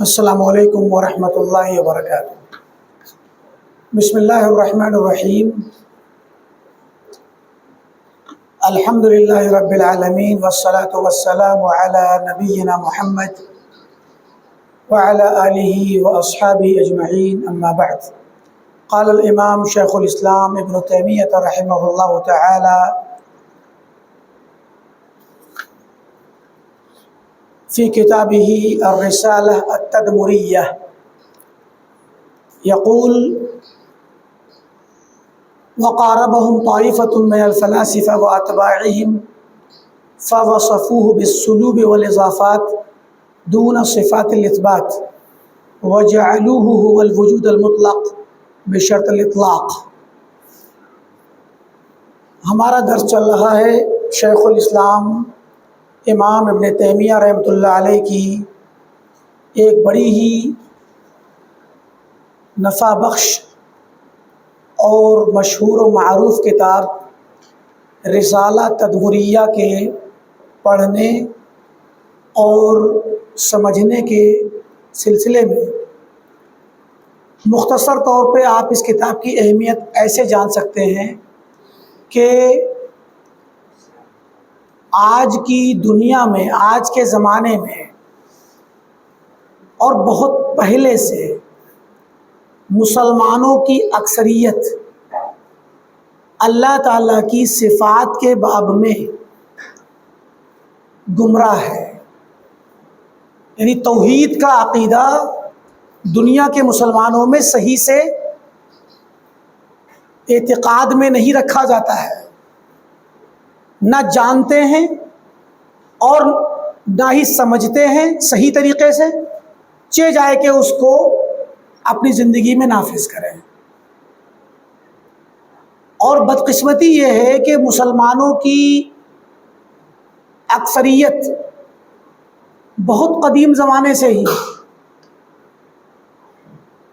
السلام علیکم ورحمۃ اللہ وبرکاتہ۔ بسم اللہ الرحمن الرحیم۔ الحمد للہ رب العالمین والصلاة والسلام علی نبینا محمد وعلی آلہ واصحابہ اجمعین، اما بعد۔ قال الامام شیخ الاسلام ابن تیمیہ رحمہ اللہ تعالی فی کتابہ الرسالہ التدمریہ یقول وقاربهم طائفة من الفلاسفة وأتباعهم فوصفوه بالسلوب والإضافات دون صفات الإثبات وجعلوه هو الوجود المطلق بشرط الإطلاق۔ ہمارا درس چل رہا ہے شیخ الاسلام امام ابن تیمیہ رحمۃ اللہ علیہ کی ایک بڑی ہی نفع بخش اور مشہور و معروف کتاب رسالہ تدمریہ کے پڑھنے اور سمجھنے کے سلسلے میں مختصر طور پہ آپ اس کتاب کی اہمیت ایسے جان سکتے ہیں کہ آج کی دنیا میں، آج کے زمانے میں اور بہت پہلے سے مسلمانوں کی اکثریت اللہ تعالیٰ کی صفات کے باب میں گمراہ ہے۔ یعنی توحید کا عقیدہ دنیا کے مسلمانوں میں صحیح سے اعتقاد میں نہیں رکھا جاتا ہے، نہ جانتے ہیں اور نہ ہی سمجھتے ہیں صحیح طریقے سے، چہ جائے کہ اس کو اپنی زندگی میں نافذ کریں۔ اور بدقسمتی یہ ہے کہ مسلمانوں کی اکثریت بہت قدیم زمانے سے ہی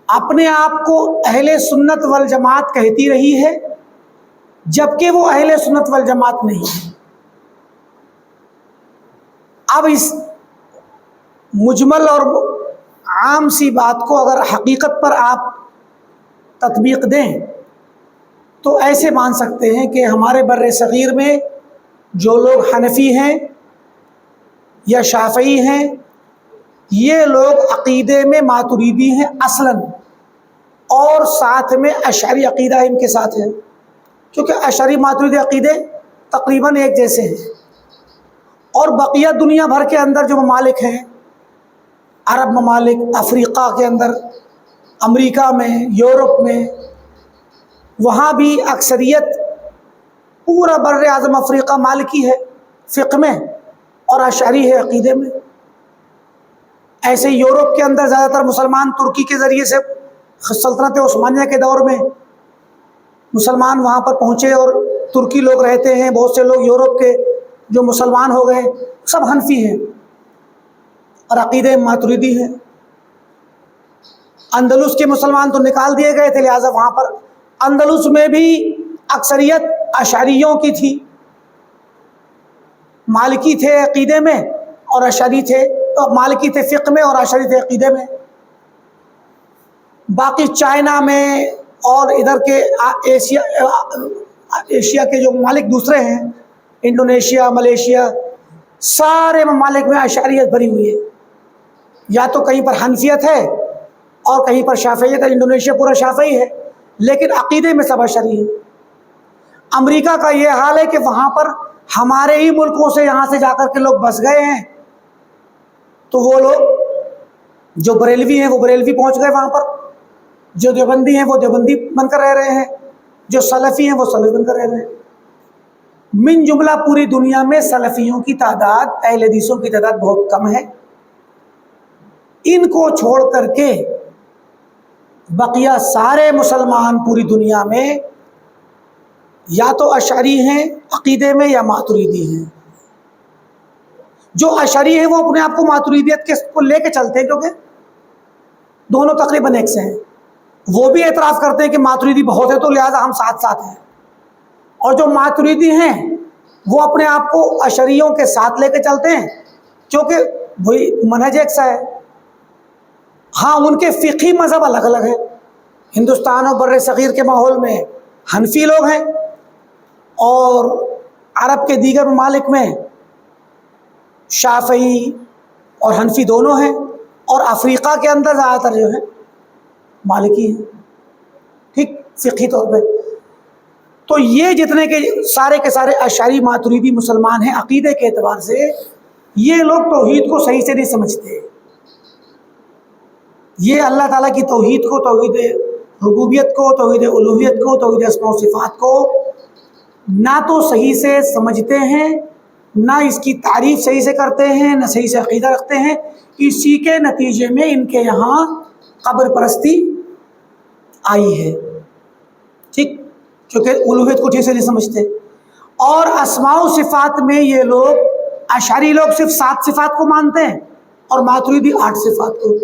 اپنے آپ کو اہل سنت والجماعت کہتی رہی ہے، جبکہ وہ اہل سنت والجماعت نہیں ہے۔ اب اس مجمل اور عام سی بات کو اگر حقیقت پر آپ تطبیق دیں تو ایسے مان سکتے ہیں کہ ہمارے بر صغیر میں جو لوگ حنفی ہیں یا شافعی ہیں، یہ لوگ عقیدے میں ماتریدی ہیں اصلاً، اور ساتھ میں اشعری عقیدہ ان کے ساتھ ہے، کیونکہ اشعری ماتریدی عقیدے تقریباً ایک جیسے ہیں۔ اور بقیہ دنیا بھر کے اندر جو ممالک ہیں، عرب ممالک، افریقہ کے اندر، امریکہ میں، یورپ میں، وہاں بھی اکثریت پورا بر اعظم افریقہ مالکی ہے فقہ میں اور اشعری ہے عقیدے میں۔ ایسے یورپ کے اندر زیادہ تر مسلمان ترکی کے ذریعے سے سلطنت عثمانیہ کے دور میں مسلمان وہاں پر پہنچے اور ترکی لوگ رہتے ہیں، بہت سے لوگ یورپ کے جو مسلمان ہو گئے سب حنفی ہیں اور عقیدے ماتریدی ہیں۔ اندلس کے مسلمان تو نکال دیے گئے تھے، لہٰذا وہاں پر اندلس میں بھی اکثریت اشعریوں کی تھی، مالکی تھے عقیدے میں اور اشعری تھے، مالکی تھے فقہ میں اور اشعری تھے عقیدے میں۔ باقی چائنا میں اور ادھر کے ایشیا کے جو ممالک دوسرے ہیں، انڈونیشیا، ملیشیا، سارے ممالک میں اشعریت بھری ہوئی ہے، یا تو کہیں پر حنفیت ہے اور کہیں پر شافعیت ہے۔ انڈونیشیا پورا شافعی ہے لیکن عقیدے میں سب اشعری ہے۔ امریکہ کا یہ حال ہے کہ وہاں پر ہمارے ہی ملکوں سے یہاں سے جا کر کے لوگ بس گئے ہیں، تو وہ لوگ جو بریلوی ہیں وہ بریلوی پہنچ گئے وہاں پر، جو دیوبندی ہیں وہ دیوبندی بن کر رہ رہے ہیں، جو سلفی ہیں وہ سلفی بن کر رہ رہے ہیں۔ من جملہ پوری دنیا میں سلفیوں کی تعداد، اہل حدیثوں کی تعداد بہت کم ہے۔ ان کو چھوڑ کر کے بقیہ سارے مسلمان پوری دنیا میں یا تو اشعری ہیں عقیدے میں یا ماتریدی ہیں۔ جو اشعری ہیں وہ اپنے آپ کو ماتریدیت کے کو لے کے چلتے ہیں، کیونکہ دونوں تقریباً ایک سے ہیں۔ وہ بھی اعتراف کرتے ہیں کہ ماتریدی بہت ہے تو لہٰذا ہم ساتھ ساتھ ہیں، اور جو ماتریدی ہیں وہ اپنے آپ کو اشعریوں کے ساتھ لے کے چلتے ہیں، کیونکہ وہی منہج ایک سا ہے۔ ہاں ان کے فقہی مذہب الگ الگ ہیں. ہندوستان اور بر صغیر کے ماحول میں حنفی لوگ ہیں، اور عرب کے دیگر ممالک میں شافعی اور حنفی دونوں ہیں، اور افریقہ کے اندر زیادہ تر جو ہیں مالکی ہیں، ٹھیک، فقہی طور پہ. تو یہ جتنے کے سارے اشعری ماتریدی مسلمان ہیں عقیدے کے اعتبار سے، یہ لوگ توحید کو صحیح سے نہیں سمجھتے. یہ اللہ تعالیٰ کی توحید کو، توحید ربوبیت کو، توحید الوہیت کو، توحید اسماء و صفات کو نہ تو صحیح سے سمجھتے ہیں، نہ اس کی تعریف صحیح سے کرتے ہیں، نہ صحیح سے عقیدہ رکھتے ہیں. اسی کے نتیجے میں ان کے یہاں قبر پرستی آئی ہے، ٹھیک، کیونکہ الوہیت کو ٹھیک سے نہیں سمجھتے. اور اسماء و صفات میں یہ لوگ، اشعری لوگ صرف 7 صفات کو مانتے ہیں اور ماتریدی 8 صفات کو.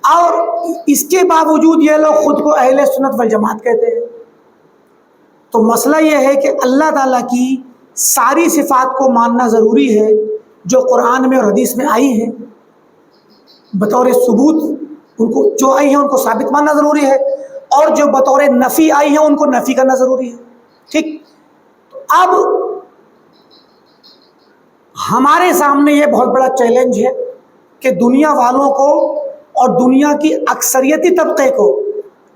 اور اس کے باوجود یہ لوگ خود کو اہل سنت والجماعت کہتے ہیں. تو مسئلہ یہ ہے کہ اللہ تعالیٰ کی ساری صفات کو ماننا ضروری ہے جو قرآن میں اور حدیث میں آئی ہیں بطور ثبوت، ان کو جو آئی ہیں ان کو ثابت ماننا ضروری ہے، اور جو بطور نفی آئی ہیں ان کو نفی کرنا ضروری ہے، ٹھیک. اب ہمارے سامنے یہ بہت بڑا چیلنج ہے کہ دنیا والوں کو اور دنیا کی اکثریتی طبقے کو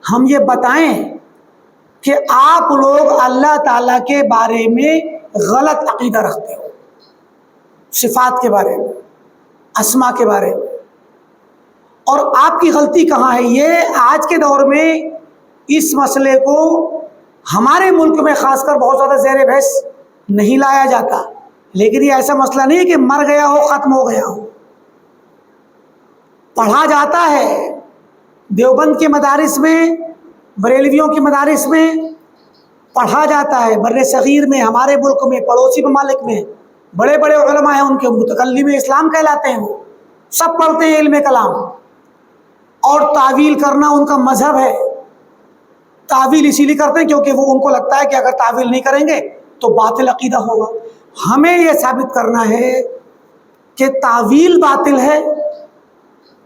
ہم یہ بتائیں کہ آپ لوگ اللہ تعالیٰ کے بارے میں غلط عقیدہ رکھتے ہو، صفات کے بارے میں، اسماء کے بارے میں. اور آپ کی غلطی کہاں ہے؟ یہ آج کے دور میں اس مسئلے کو ہمارے ملک میں خاص کر بہت زیادہ زیر بحث نہیں لایا جاتا، لیکن یہ ایسا مسئلہ نہیں ہے کہ مر گیا ہو، ختم ہو گیا ہو. پڑھا جاتا ہے دیوبند کے مدارس میں، بریلویوں کے مدارس میں پڑھا جاتا ہے. بر صغیر میں، ہمارے ملک میں، پڑوسی ممالک میں بڑے بڑے علماء ہیں، ان کے متکلم اسلام کہلاتے ہیں، وہ سب پڑھتے ہیں علم کلام. اور تعویل کرنا ان کا مذہب ہے. تعویل اسی لیے کرتے ہیں کیونکہ وہ ان کو لگتا ہے کہ اگر تعویل نہیں کریں گے تو باطل عقیدہ ہوگا. ہمیں یہ ثابت کرنا ہے کہ تعویل باطل ہے،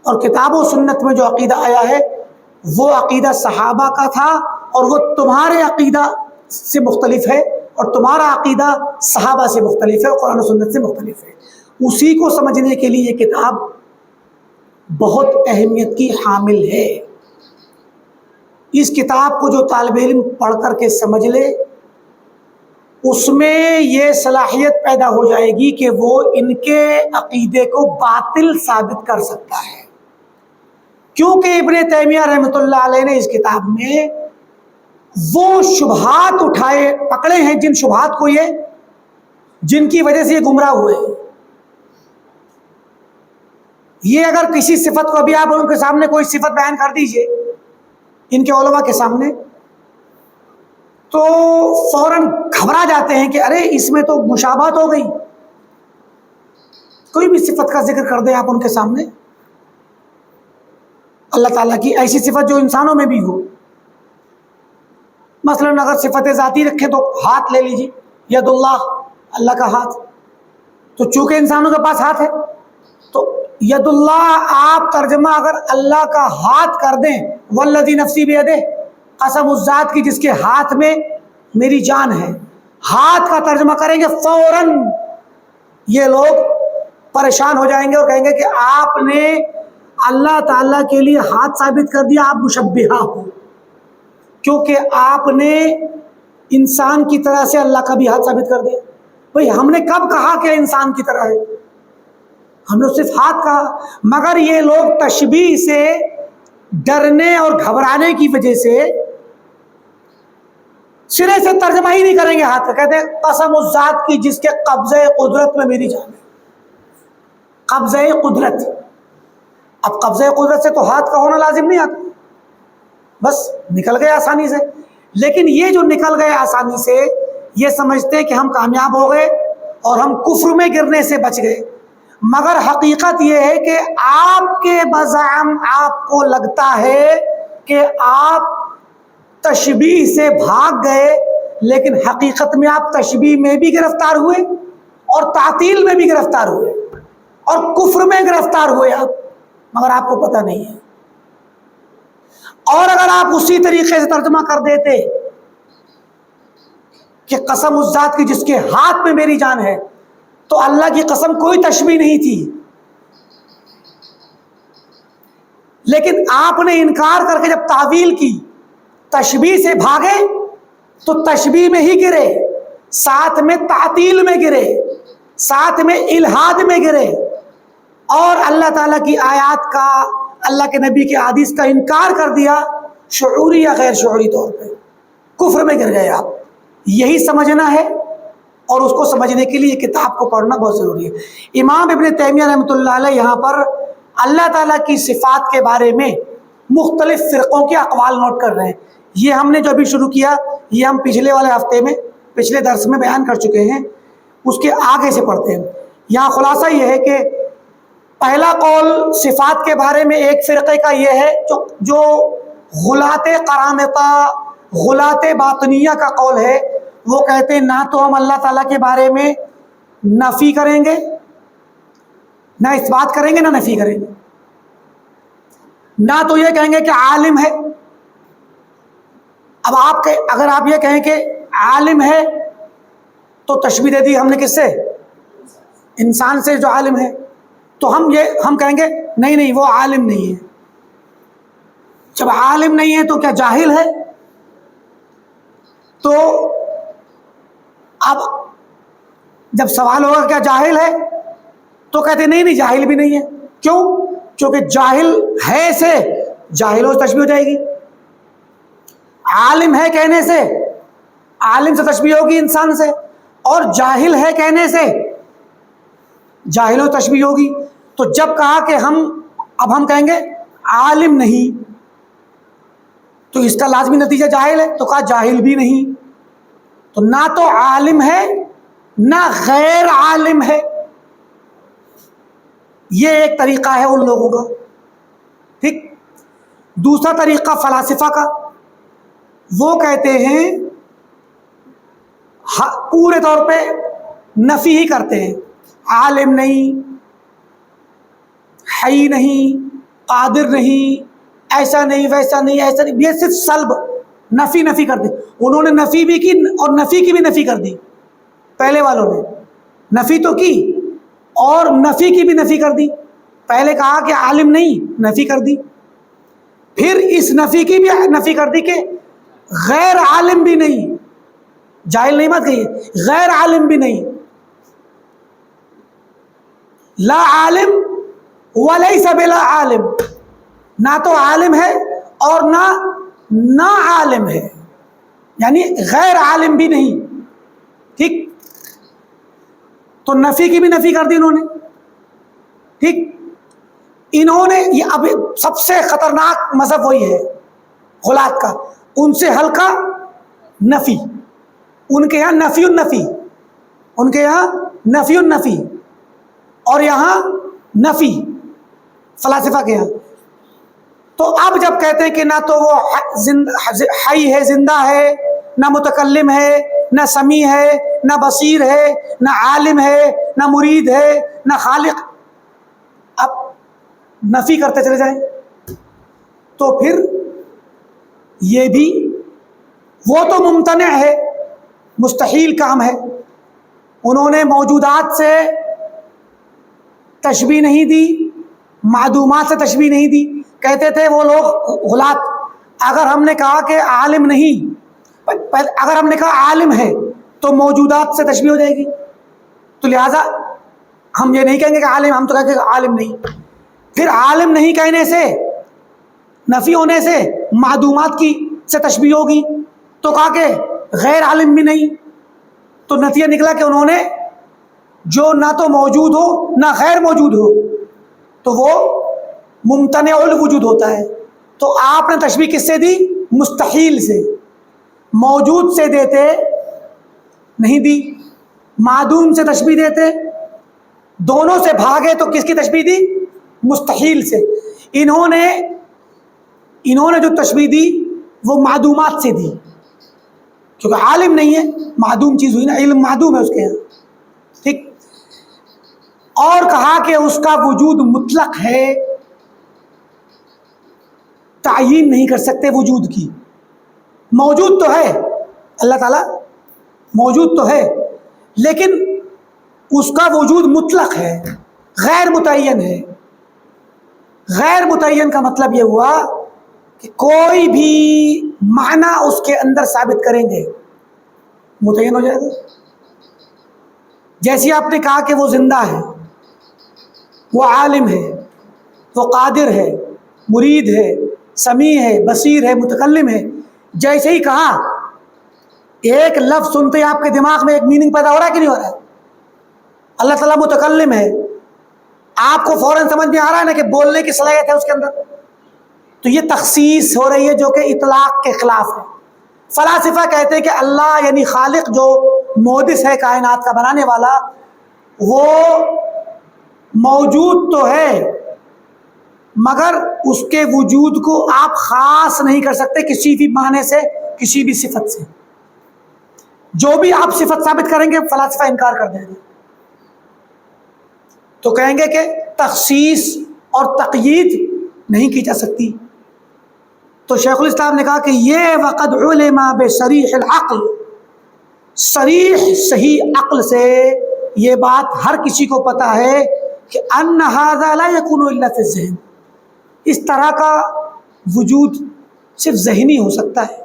اور کتاب و سنت میں جو عقیدہ آیا ہے وہ عقیدہ صحابہ کا تھا، اور وہ تمہارے عقیدہ سے مختلف ہے، اور تمہارا عقیدہ صحابہ سے مختلف ہے، اور قرآن و سنت سے مختلف ہے. اسی کو سمجھنے کے لیے یہ کتاب بہت اہمیت کی حامل ہے. اس کتاب کو جو طالب علم پڑھ کر کے سمجھ لے، اس میں یہ صلاحیت پیدا ہو جائے گی کہ وہ ان کے عقیدے کو باطل ثابت کر سکتا ہے. کیونکہ ابن تیمیہ رحمۃ اللہ علیہ نے اس کتاب میں وہ شبہات اٹھائے، پکڑے ہیں، جن شبہات کو جن کی وجہ سے یہ گمراہ ہوئے. یہ اگر کسی صفت کو، ابھی آپ ان کے سامنے کوئی صفت بیان کر دیجئے ان کے علماء کے سامنے، تو فوراً گھبرا جاتے ہیں کہ ارے اس میں تو مشابہت ہو گئی. کوئی بھی صفت کا ذکر کر دیں آپ ان کے سامنے، اللہ تعالیٰ کی ایسی صفت جو انسانوں میں بھی ہو. مثلا اگر صفت ذاتی رکھیں تو ہاتھ لے لیجیے، ید اللہ، اللہ کا ہاتھ. تو چونکہ انسانوں کے پاس ہاتھ ہے تو ید اللہ آپ ترجمہ اگر اللہ کا ہاتھ کر دیں، والذی نفسی بیدہ، قسم اس ذات کی جس کے ہاتھ میں میری جان ہے، ہاتھ کا ترجمہ کریں گے، فوراً یہ لوگ پریشان ہو جائیں گے اور کہیں گے کہ آپ نے اللہ تعالیٰ کے لیے ہاتھ ثابت کر دیا، آپ مشبہہ ہو، کیونکہ آپ نے انسان کی طرح سے اللہ کا بھی ہاتھ ثابت کر دیا. بھئی ہم نے کب کہا کہ انسان کی طرح ہے؟ ہم نے صرف ہاتھ کہا. مگر یہ لوگ تشبیہ سے ڈرنے اور گھبرانے کی وجہ سے سرے سے ترجمہ ہی نہیں کریں گے ہاتھ کا. کہتے ہیں قسم اس ذات کی جس کے قبضہ قدرت میں میری جان ہے. قبضہ قدرت، اب قبضہ قدرت سے تو ہاتھ کا ہونا لازم نہیں آتا، بس نکل گئے آسانی سے. لیکن یہ جو نکل گئے آسانی سے، یہ سمجھتے ہیں کہ ہم کامیاب ہو گئے اور ہم کفر میں گرنے سے بچ گئے. مگر حقیقت یہ ہے کہ آپ کے بزعم آپ کو لگتا ہے کہ آپ تشبیہ سے بھاگ گئے، لیکن حقیقت میں آپ تشبیہ میں بھی گرفتار ہوئے اور تعطیل میں بھی گرفتار ہوئے اور کفر میں گرفتار ہوئے آپ، مگر آپ کو پتہ نہیں ہے. اور اگر آپ اسی طریقے سے ترجمہ کر دیتے کہ قسم اس ذات کی جس کے ہاتھ میں میری جان ہے، تو اللہ کی قسم کوئی تشبیہ نہیں تھی، لیکن آپ نے انکار کر کے جب تعویل کی، تشبیہ سے بھاگے تو تشبیہ میں ہی گرے، ساتھ میں تعطیل میں گرے، ساتھ میں الہاد میں گرے، اور اللہ تعالیٰ کی آیات کا، اللہ کے نبی کے احادیث کا انکار کر دیا، شعوری یا غیر شعوری طور پہ کفر میں گر گئے آپ۔ یہی سمجھنا ہے، اور اس کو سمجھنے کے لیے کتاب کو پڑھنا بہت ضروری ہے۔ امام ابن تیمیہ رحمۃ اللہ علیہ یہاں پر اللہ تعالیٰ کی صفات کے بارے میں مختلف فرقوں کے اقوال نوٹ کر رہے ہیں۔ یہ ہم نے جو ابھی شروع کیا، یہ ہم پچھلے والے ہفتے میں، پچھلے درس میں بیان کر چکے ہیں، اس کے آگے سے پڑھتے ہیں۔ یہاں خلاصہ یہ ہے کہ پہلا قول صفات کے بارے میں ایک فرقے کا یہ ہے جو غلاۃ قرامطہ، غلاۃ باطنیہ کا قول ہے۔ وہ کہتے ہیں نہ تو ہم اللہ تعالیٰ کے بارے میں نفی کریں گے، نہ اس بات کریں گے، نہ نفی کریں گے، نہ تو یہ کہیں گے کہ عالم ہے۔ اب اگر آپ یہ کہیں کہ عالم ہے تو تشبیہ دے دی ہم نے کس سے؟ انسان سے جو عالم ہے، تو ہم کہیں گے نہیں وہ عالم نہیں ہے۔ جب عالم نہیں ہے تو کیا جاہل ہے؟ تو اب جب سوال ہوگا کیا جاہل ہے، تو کہتے نہیں جاہل بھی نہیں ہے۔ کیوں؟ کیونکہ جاہل ہے سے جاہل ہو تشبیہ ہو جائے گی، عالم ہے کہنے سے عالم سے تشبیہ ہوگی انسان سے، اور جاہل ہے کہنے سے جاہل ہو تشبیہ ہوگی۔ تو جب کہا کہ اب ہم کہیں گے عالم نہیں، تو اس کا لازمی نتیجہ جاہل ہے، تو کہا جاہل بھی نہیں، تو نہ تو عالم ہے نہ غیر عالم ہے۔ یہ ایک طریقہ ہے ان لوگوں کا، ٹھیک۔ دوسرا طریقہ فلاسفہ کا، وہ کہتے ہیں پورے طور پہ نفی ہی کرتے ہیں، عالم نہیں، حی نہیں، قادر نہیں، ایسا نہیں، ویسا نہیں، ایسا نہیں، یہ صرف سلب نفی کرتے۔ انہوں نے نفی بھی کی اور نفی کی بھی نفی کر دی، پہلے والوں نے نفی تو کی اور نفی کی بھی نفی کر دی۔ پہلے کہا کہ عالم نہیں، نفی کر دی، پھر اس نفی کی بھی نفی کر دی کہ غیر عالم بھی نہیں، جاہل نہیں مت کہیے، غیر عالم بھی نہیں، لا عالم ولیس بلا عالم، نہ تو عالم ہے اور نہ عالم ہے، یعنی غیر عالم بھی نہیں، ٹھیک۔ تو نفی کی بھی نفی کر دی انہوں نے، ٹھیک۔ انہوں نے یہ اب سب سے خطرناک مذہب وہی ہے غلاۃ کا، ان سے ہلکا نفی، ان کے یہاں نفی النفی، ان کے یہاں نفی النفی، اور یہاں نفی فلاسفہ کے یہاں۔ تو اب جب کہتے ہیں کہ نہ تو وہ حی ہے، زندہ ہے، نہ متکلم ہے، نہ سمیع ہے، نہ بصیر ہے، نہ عالم ہے، نہ مرید ہے، نہ خالق، اب نفی کرتے چلے جائیں، تو پھر یہ بھی وہ تو ممتنع ہے، مستحیل کام ہے۔ انہوں نے موجودات سے تشبیہ نہیں دی، معدومات سے تشبیہ نہیں دی۔ کہتے تھے وہ لوگ غلاۃ، اگر ہم نے کہا کہ عالم نہیں، اگر ہم نے کہا عالم ہے تو موجودات سے تشبیہ ہو جائے گی، تو لہٰذا ہم یہ نہیں کہیں گے کہ عالم، ہم تو کہیں گے کہ عالم نہیں۔ پھر عالم نہیں کہنے سے، نفی ہونے سے معدومات کی سے تشبیہ ہوگی، تو کہا کہ غیر عالم بھی نہیں، تو نتیجہ نکلا کہ انہوں نے جو نہ تو موجود ہو نہ غیر موجود ہو تو وہ ممتنع الوجود ہوتا ہے۔ تو آپ نے تشبیہ کس سے دی؟ مستحیل سے۔ موجود سے دیتے نہیں دی، معدوم سے تشبیہ دیتے، دونوں سے بھاگے تو کس کی تشبیہ دی؟ مستحیل سے۔ انہوں نے جو تشبیہ دی وہ معدومات سے دی، کیونکہ عالم نہیں ہے، معدوم چیز ہوئی نا، علم معدوم ہے اس کے یہاں، ٹھیک۔ اور کہا کہ اس کا وجود مطلق ہے، تعیین نہیں کر سکتے وجود کی. موجود تو ہے اللہ تعالیٰ، موجود تو ہے، لیکن اس کا وجود مطلق ہے، غیر متعین ہے. غیر متعین کا مطلب یہ ہوا کہ کوئی بھی معنی اس کے اندر ثابت کریں گے متعین ہو جائے گا. جیسے آپ نے کہا کہ وہ زندہ ہے، وہ عالم ہے، وہ قادر ہے، مرید ہے، سمیع ہے، بصیر ہے، متکلم ہے. جیسے ہی کہا، ایک لفظ سنتے ہی آپ کے دماغ میں ایک میننگ پیدا ہو رہا ہے کہ نہیں ہو رہا ہے؟ اللہ تعالیٰ متکلم ہے، آپ کو فوراً سمجھ میں آ رہا ہے نا کہ بولنے کی صلاحیت ہے اس کے اندر. تو یہ تخصیص ہو رہی ہے جو کہ اطلاق کے خلاف ہے. فلاسفہ کہتے ہیں کہ اللہ یعنی خالق جو محدث ہے کائنات کا بنانے والا، وہ موجود تو ہے مگر اس کے وجود کو آپ خاص نہیں کر سکتے کسی بھی معنی سے، کسی بھی صفت سے. جو بھی آپ صفت ثابت کریں گے فلاسفہ انکار کر دیں گے. تو کہیں گے کہ تخصیص اور تقیید نہیں کی جا سکتی. تو شیخ الاسلام نے کہا کہ یہ وقد علم بصریح العقل، صریح صحیح عقل سے یہ بات ہر کسی کو پتہ ہے کہ ان ھذا لا یکون الا فی الذہن، اس طرح کا وجود صرف ذہنی ہو سکتا ہے.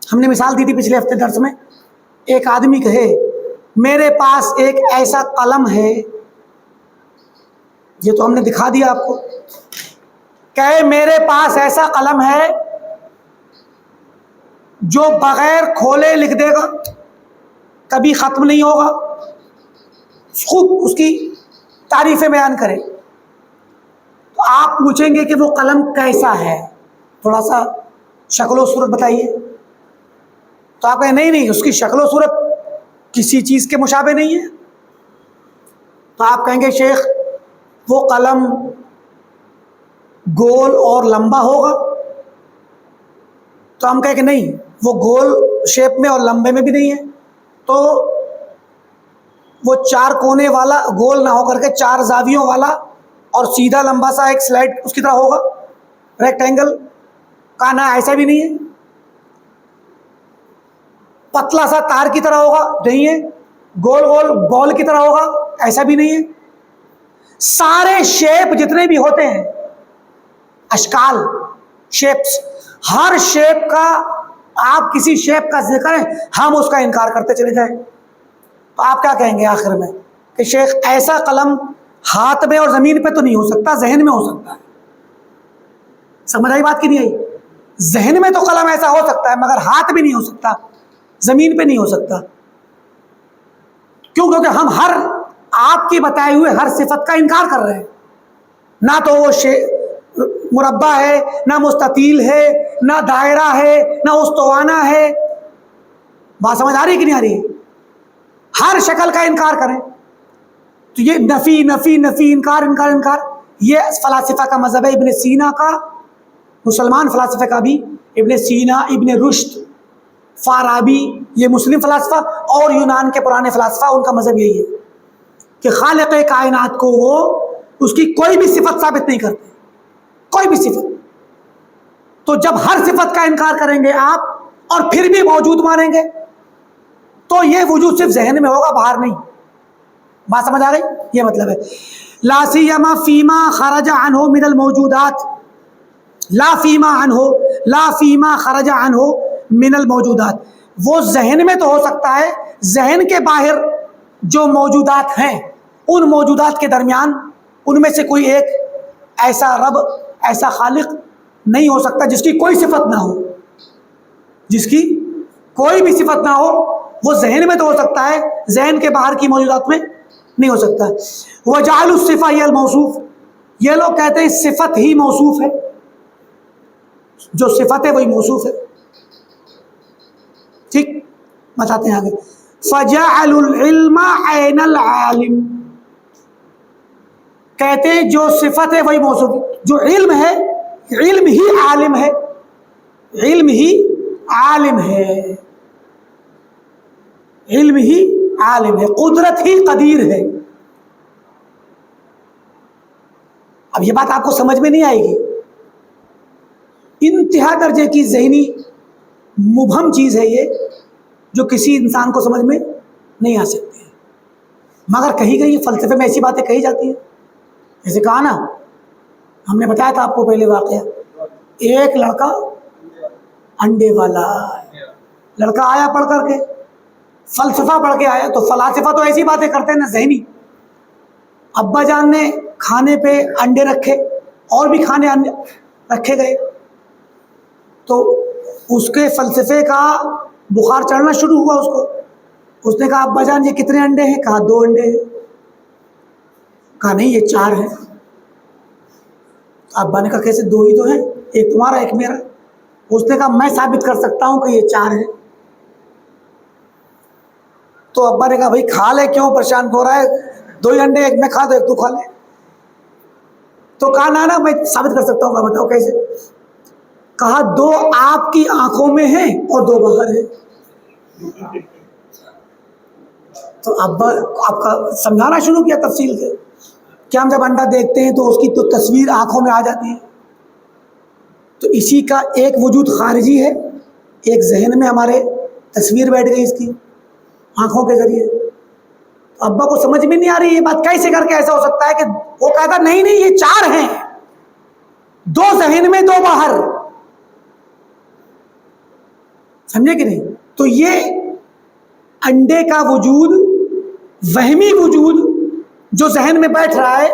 ہم نے مثال دی تھی پچھلے ہفتے درس میں، ایک آدمی کہے میرے پاس ایک ایسا قلم ہے، یہ تو ہم نے دکھا دیا آپ کو، کہے میرے پاس ایسا قلم ہے جو بغیر کھولے لکھ دے گا، کبھی ختم نہیں ہوگا. خوب اس کی تعریفیں بیان کرے. تو آپ پوچھیں گے کہ وہ قلم کیسا ہے، تھوڑا سا شکل و صورت بتائیے. تو آپ کہیں نہیں اس کی شکل و صورت کسی چیز کے مشابہ نہیں ہے. تو آپ کہیں گے شیخ وہ قلم گول اور لمبا ہوگا. تو ہم کہیں کہ نہیں، وہ گول شیپ میں اور لمبے میں بھی نہیں ہے. تو وہ چار کونے والا گول نہ ہو کر کے چار زاویوں والا اور سیدھا لمبا سا ایک سلائڈ اس کی طرح ہوگا، ریکٹینگل کا نہ ایسا بھی نہیں ہے. پتلا سا تار کی طرح ہوگا، نہیں ہے. گول گول بال کی طرح ہوگا، ایسا بھی نہیں ہے. سارے شیپ جتنے بھی ہوتے ہیں، اشکال، شیپس، ہر شیپ کا آپ کسی شیپ کا ذکر کریں ہم اس کا انکار کرتے چلے جائیں. تو آپ کیا کہیں گے آخر میں کہ شیخ ایسا قلم ہاتھ میں اور زمین پہ تو نہیں ہو سکتا، ذہن میں ہو سکتا ہے. سمجھ آئی بات کی نہیں آئی؟ ذہن میں تو قلم ایسا ہو سکتا ہے مگر ہاتھ بھی نہیں ہو سکتا، زمین پہ نہیں ہو سکتا. کیوں؟ کیونکہ ہم ہر آپ کی بتائے ہوئے ہر صفت کا انکار کر رہے ہیں. نہ تو وہ مربع ہے، نہ مستطیل ہے، نہ دائرہ ہے، نہ استوانہ ہے. بات سمجھ آ رہی ہے کہ نہیں آ رہی ہے؟ ہر شکل کا انکار کریں. تو یہ نفی نفی نفی، انکار انکار انکار، یہ فلاسفہ کا مذہب ہے. ابن سینا کا، مسلمان فلاسفہ کا بھی، ابن سینا، ابن رشد، فارابی، یہ مسلم فلاسفہ، اور یونان کے پرانے فلاسفہ، ان کا مذہب یہی ہے کہ خالق کائنات کو وہ اس کی کوئی بھی صفت ثابت نہیں کرتے، کوئی بھی صفت. تو جب ہر صفت کا انکار کریں گے آپ اور پھر بھی موجود مانیں گے تو یہ وجود صرف ذہن میں ہوگا، باہر نہیں. بات سمجھ آ گئی؟ یہ مطلب ہے لا سیما فیما خرج عنہ من الموجودات، لا فیما عنہ، لا فیما خرج عنہ من الموجودات. وہ ذہن میں تو ہو سکتا ہے، ذہن کے باہر جو موجودات ہیں ان موجودات کے درمیان ان میں سے کوئی ایک ایسا رب، ایسا خالق نہیں ہو سکتا جس کی کوئی صفت نہ ہو، جس کی کوئی بھی صفت نہ ہو. وہ ذہن میں تو ہو سکتا ہے، ذہن کے باہر کی موجودات میں نہیں ہو سکتا. وجعل الصفہ ہی الموصوف، یہ لوگ کہتے ہیں صفت ہی موصوف ہے، جو صفت ہے وہی موصوف ہے. ٹھیک، بتاتے ہیں آگے. فجعل العلم عین العالم، کہتے ہیں جو صفت ہے وہی موصوف ہے، جو علم ہے، علم ہی عالم ہے، علم ہی عالم ہے، علم ہی عالم ہے، قدرت ہی قدیر ہے. اب یہ بات آپ کو سمجھ میں نہیں آئے گی. انتہا درجے کی ذہنی مبہم چیز ہے یہ، جو کسی انسان کو سمجھ میں نہیں آ سکتی ہے، مگر کہیں کہیں فلسفے میں ایسی باتیں کہی جاتی ہیں. جیسے کہا نا، ہم نے بتایا تھا آپ کو پہلے واقعہ، ایک لڑکا انڈے والا، لڑکا آیا پڑھ کر کے، فلسفہ پڑھ کے آیا. تو فلاسفہ تو ایسی باتیں کرتے ہیں نا ذہنی. ابا جان نے کھانے پہ انڈے رکھے، اور بھی کھانے رکھے گئے، تو اس کے فلسفے کا بخار چڑھنا شروع ہوا اس کو. اس نے کہا ابا جان یہ کتنے انڈے ہیں؟ کہا 2 انڈے ہیں. کہا نہیں یہ 4 ہیں. ابا نے کہا کیسے 2 ہی تو ہیں، ایک تمہارا ایک میرا. اس نے کہا میں ثابت کر سکتا ہوں کہ یہ 4 ہیں. تو ابا نے کہا بھائی کھا لے، کیوں پریشان ہو رہا ہے، 2 ہی انڈے، ایک میں کھا دو ایک تو کھا لے. تو کہا نا میں ثابت کر سکتا ہوں. کہا بتاؤ کیسے؟ کہا 2 آپ کی آنکھوں میں ہیں اور 2 باہر ہیں. تو ابا آپ کا سمجھانا شروع کیا تفصیل سے کہ ہم جب انڈا دیکھتے ہیں تو اس کی تو تصویر آنکھوں میں آ جاتی ہے. تو اسی کا ایک وجود خارجی ہے، ایک ذہن میں ہمارے تصویر بیٹھ گئی اس کی آنکھوں کے ذریعے. ابا کو سمجھ میں نہیں آ رہی یہ بات، کیسے کر کے ایسا ہو سکتا ہے کہ وہ کہتا نہیں یہ 4 ہیں، 2 ذہن میں 2 باہر. سمجھے کہ نہیں؟ تو یہ انڈے کا وجود، وہمی وجود جو ذہن میں بیٹھ رہا ہے،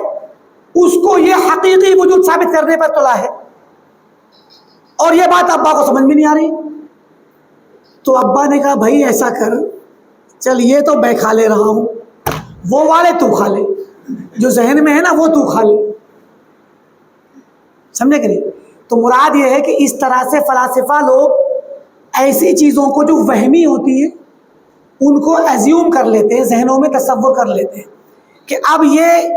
اس کو یہ حقیقی وجود ثابت کرنے پر تلا ہے. اور یہ بات ابا کو سمجھ میں نہیں آ رہی. تو ابا نے کہا بھائی ایسا کر، چل یہ تو میں کھا لے رہا ہوں، وہ والے تو کھا لے، جو ذہن میں ہے نا وہ تو کھا لے. سمجھے کہ نہیں؟ تو مراد یہ ہے کہ اس طرح سے فلاسفہ لوگ ایسی چیزوں کو جو وہمی ہوتی ہے ان کو ایزیوم کر لیتے ہیں، ذہنوں میں تصور کر لیتے ہیں کہ اب یہ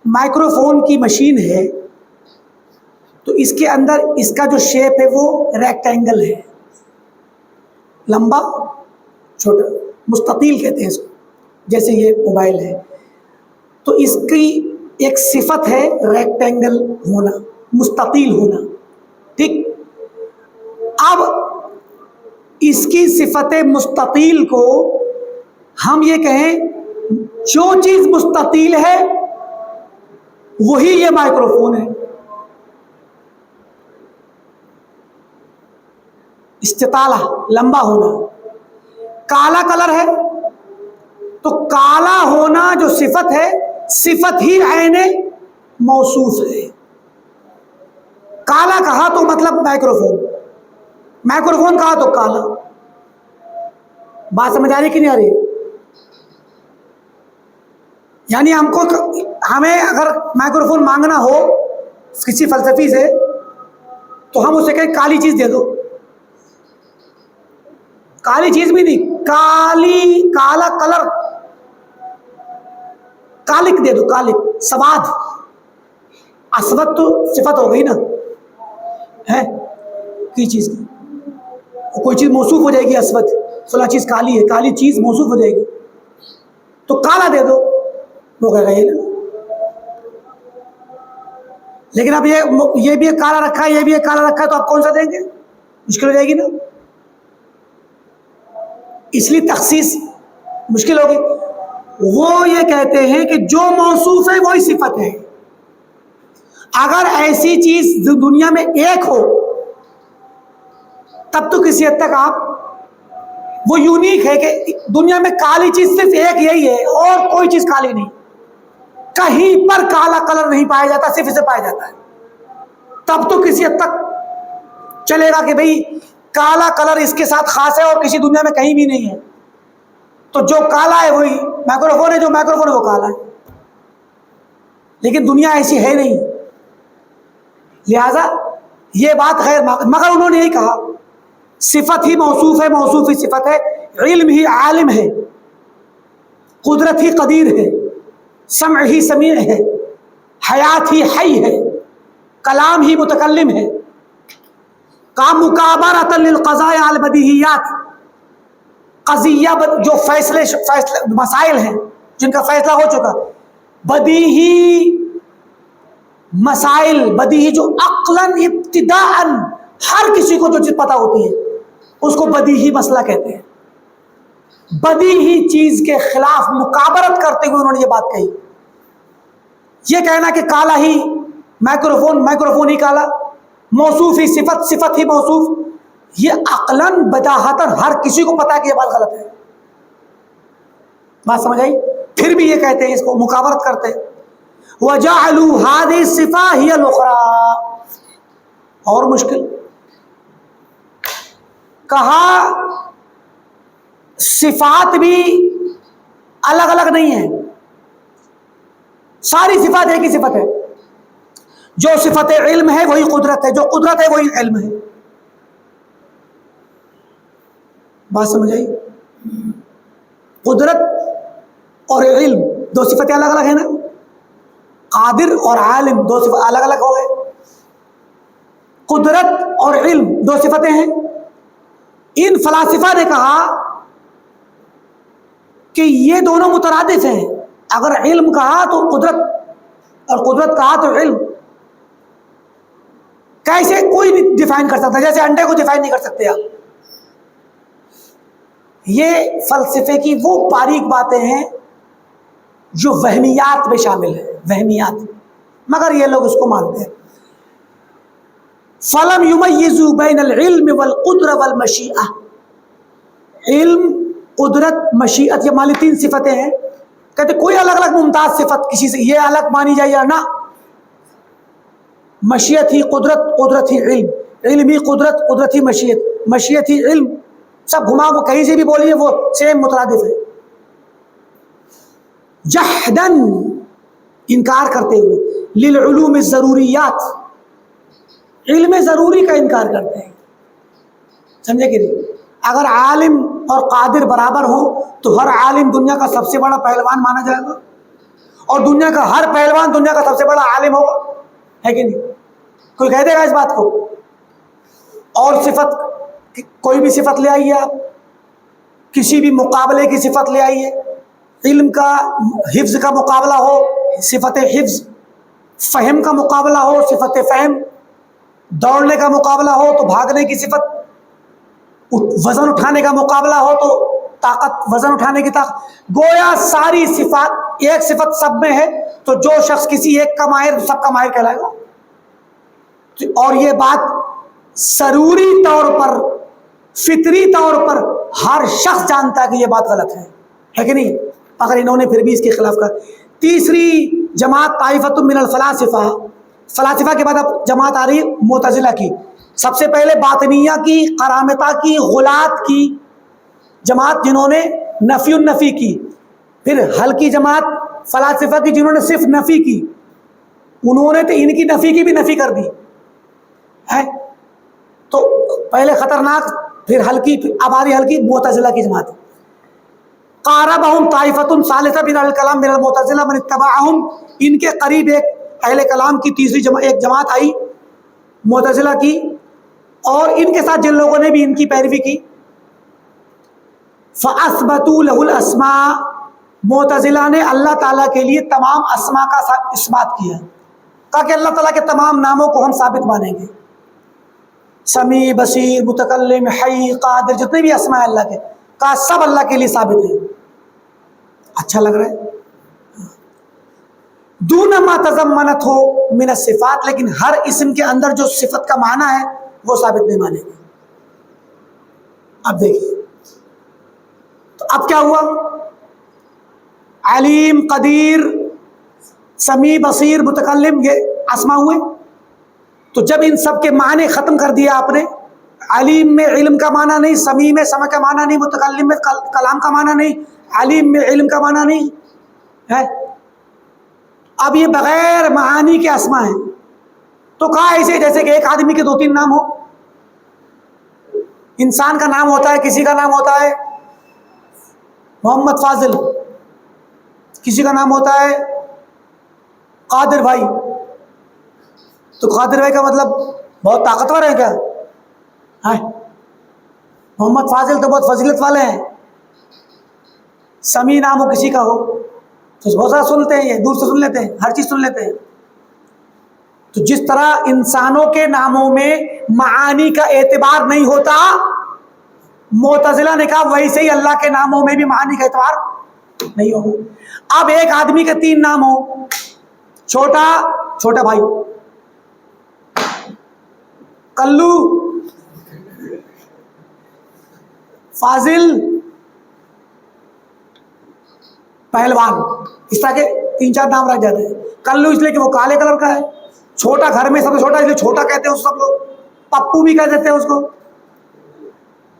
مائکرو فون کی مشین ہے تو اس کے اندر اس کا جو شیپ ہے وہ ریکٹینگل ہے، لمبا چھوٹا، مستطیل کہتے ہیں اس کو. جیسے یہ موبائل ہے تو اس کی ایک صفت ہے ریکٹینگل ہونا، مستطیل ہونا. ٹھیک، اب اس کی صفت مستطیل کو ہم یہ کہیں جو چیز مستطیل ہے وہی یہ مائکرو فون ہے. استطالہ، لمبا ہونا. کالا کلر ہے تو کالا ہونا جو صفت ہے، صفت ہی عین موصوف ہے. کالا کہا تو مطلب مائکرو فون، مائکرو فون کہا تو کالا. بات سمجھ آ رہی کہ نہیں آ رہی؟ یعنی ہمیں اگر مائکرو فون مانگنا ہو کسی فلسفی سے تو ہم اسے کہیں کالی چیز دے دو. کالی چیز بھی نہیں، کالا کلر، کالک دے دو، کالک، سواد. اسود تو صفت ہو گئی نا، ہے کی چیز کی، کوئی چیز موصوف ہو جائے گی اسود، فلاں چیز کالی ہے، کالی چیز موصوف ہو جائے گی. تو کالا دے دو، وہ کہے گا یہ لے. لیکن اب یہ بھی ایک کالا رکھا ہے، یہ بھی ایک کالا رکھا ہے، تو آپ کون سا دیں گے؟ مشکل ہو جائے گی نا. اس لیے تخصیص مشکل ہوگی. وہ یہ کہتے ہیں کہ جو موصوف ہے وہی صفت ہے. اگر ایسی چیز جو دنیا میں ایک ہو تب تو کسی حد تک آپ وہ یونیک ہے کہ دنیا میں کالی چیز صرف ایک یہی ہے اور کوئی چیز کالی نہیں. کہیں پر کالا کلر نہیں پایا جاتا، صرف اسے پایا جاتا ہے. تب تو کسی حد تک چلے گا کہ بھئی کالا کلر اس کے ساتھ خاص ہے اور کسی دنیا میں کہیں بھی نہیں ہے. تو جو کالا ہے وہی مائکرو فون ہے، جو مائکرو فون ہے وہ کالا ہے. لیکن دنیا ایسی ہے نہیں، لہذا یہ بات غیر مگر انہوں نے یہی کہا صفت ہی موصوف ہے، موصوف ہی صفت ہے، علم ہی عالم ہے، قدرت ہی قدیر ہے، سمع ہی سمیع ہے، حیات ہی حی ہے، کلام ہی متکلم ہے. مکابرۃ للقضاء البدیہیات، قضیہ جو فیصلے مسائل ہیں جن کا فیصلہ ہو چکا، بدیہی مسائل، بدیہی جو عقلاً ابتداءً ہر کسی کو جو چیز پتہ ہوتی ہے اس کو بدیہی مسئلہ کہتے ہیں. بدیہی چیز کے خلاف مکابرت کرتے ہوئے انہوں نے یہ بات کہی. یہ کہنا کہ کالا ہی مائکروفون ہی کالا، موصوف ہی صفت، صفت ہی موصوف، یہ عقلاً بداہتاً ہر کسی کو پتا ہے کہ یہ بات غلط ہے. بات سمجھ آئی؟ پھر بھی یہ کہتے ہیں، اس کو مکابرت کرتے ہیں. وَجَعَلُوا هَذِهِ الصِّفَةَ هِيَ الْأُخْرَى. اور مشکل کہا صفات بھی الگ الگ نہیں ہیں، ساری صفات ایک ہی صفت ہے. جو صفت علم ہے وہی قدرت ہے، جو قدرت ہے وہی علم ہے. بات سمجھ آئی؟ قدرت اور علم دو صفتیں الگ الگ ہیں نا. قادر اور عالم دو صفت الگ الگ ہو گئے. قدرت اور علم دو صفتیں ہیں. ان فلاسفہ نے کہا کہ یہ دونوں مترادف ہیں. اگر علم کہا تو قدرت، اور قدرت کہا تو علم. کیسے؟ کوئی نہیں ڈیفائن کر سکتا، جیسے انڈے کو ڈیفائن نہیں کر سکتے آپ. یہ فلسفے کی وہ باریک باتیں ہیں جو وہمیات میں شامل ہیں، وہمیات، مگر یہ لوگ اس کو مانتے ہیں. فَلَمْ يُمَيِّزُوا بَيْنَ الْعِلْمِ وَالْقُدْرَةِ وَالْمَشِیئَةِ. علم، قدرت، مشیت، یہ مالی تین صفتیں ہیں. کہتے کوئی الگ الگ ممتاز صفت کسی سے یہ الگ مانی جائے یا نہ. مشیت ہی قدرت، قدرت ہی علم، علم ہی قدرت، قدرت ہی مشیت، مشیت ہی علم. سب گھما کو کہیں سے بھی بولیے وہ سیم مترادف ہے. جحداً، انکار کرتے ہوئے، للعلوم الضروریات، علم ضروری کا انکار کرتے ہیں. سمجھے کہ نہیں؟ اگر عالم اور قادر برابر ہو تو ہر عالم دنیا کا سب سے بڑا پہلوان مانا جائے گا، اور دنیا کا ہر پہلوان دنیا کا سب سے بڑا عالم ہوگا، ہے کہ نہیں؟ کوئی کہہ دے گا اس بات کو؟ اور صفت، کوئی بھی صفت لے آئیے آپ، کسی بھی مقابلے کی صفت لے آئیے. علم کا حفظ کا مقابلہ ہو، صفت حفظ. فہم کا مقابلہ ہو، صفت فہم. دوڑنے کا مقابلہ ہو تو بھاگنے کی صفت. وزن اٹھانے کا مقابلہ ہو تو طاقت، وزن اٹھانے کی طاقت. گویا ساری صفات، ایک صفت سب میں ہے تو جو شخص کسی ایک کا ماہر سب کا ماہر کہلائے گا. اور یہ بات ضروری طور پر، فطری طور پر ہر شخص جانتا ہے کہ یہ بات غلط ہے کہ نہیں؟ مگر انہوں نے پھر بھی اس کے خلاف کہا. تیسری جماعت طائفۃ من الفلاسفہ. فلاسفہ کے بعد اب جماعت آ رہی ہے معتزلہ کی. سب سے پہلے باطنیہ کی، قرامطہ کی، غلاة کی جماعت جنہوں نے نفی النفی کی. پھر ہلکی جماعت فلاسفہ کی جنہوں نے صرف نفی کی. انہوں نے تو ان کی نفی کی بھی نفی کر دی ہے. تو پہلے خطرناک، پھر ہلکی، اب آ رہی ہلکی معتزلہ کی جماعت. قاربہم طائفۃ ثالثہ من الکلام من المعتزلہ من اتبعہم. ان کے قریب ایک اہل کلام کی تیسری ایک جماعت آئی معتزلہ کی، اور ان کے ساتھ جن لوگوں نے بھی ان کی پیروی کی. فاثبتوا له الاسماء. معتزلہ نے اللہ تعالیٰ کے لیے تمام اسماء کا اثبات کیا، کہا کہ اللہ تعالیٰ کے تمام ناموں کو ہم ثابت مانیں گے. سمیع، بصیر، متکلم، حی، قادر، جتنے بھی اسماء ہیں اللہ کے، کہا سب اللہ کے لیے ثابت ہیں. اچھا لگ رہا ہے؟ دون ما تضمنت ہو من الصفات. لیکن ہر اسم کے اندر جو صفت کا معنی ہے وہ ثابت نہیں مانیں گے. اب دیکھیے تو اب کیا ہوا؟ علیم، قدیر، سمیع، بصیر، متکلم، یہ اسماء ہوئے. تو جب ان سب کے معنی ختم کر دیا آپ نے، علیم میں علم کا معنی نہیں، سمیع میں سمع کا معنی نہیں، متکلم میں کلام کا معنی نہیں، علیم میں علم کا معنی نہیں ہے، اب یہ بغیر معانی کے اسماء ہیں. تو کہا ایسے جیسے کہ ایک آدمی کے دو تین نام ہو. انسان کا نام ہوتا ہے، کسی کا نام ہوتا ہے محمد فاضل، کسی کا نام ہوتا ہے قادر بھائی. تو قادر بھائی کا مطلب بہت طاقتور ہے کیا؟ محمد فاضل تو بہت فضیلت والے ہیں. سمیع نام ہو کسی کا ہو تو بہت سارا سنتے ہیں، یہ دور سے سن لیتے ہیں، ہر چیز سن لیتے ہیں. تو جس طرح انسانوں کے ناموں میں معانی کا اعتبار نہیں ہوتا، معتزلہ نے کہا ویسے ہی اللہ کے ناموں میں بھی معانی کا اعتبار نہیں ہو۔ اب ایک آدمی کے 3 نام ہو، چھوٹا بھائی، کلو، فاضل، پہلوان، اس طرح کے 3-4 نام رکھ جاتے ہیں۔ کلو اس لیے کہ وہ کالے کلر کا ہے، چھوٹا گھر میں سب سے چھوٹا اس لیے چھوٹا کہتے ہیں اس سب لوگ، پپو بھی کہہ دیتے ہیں اس کو۔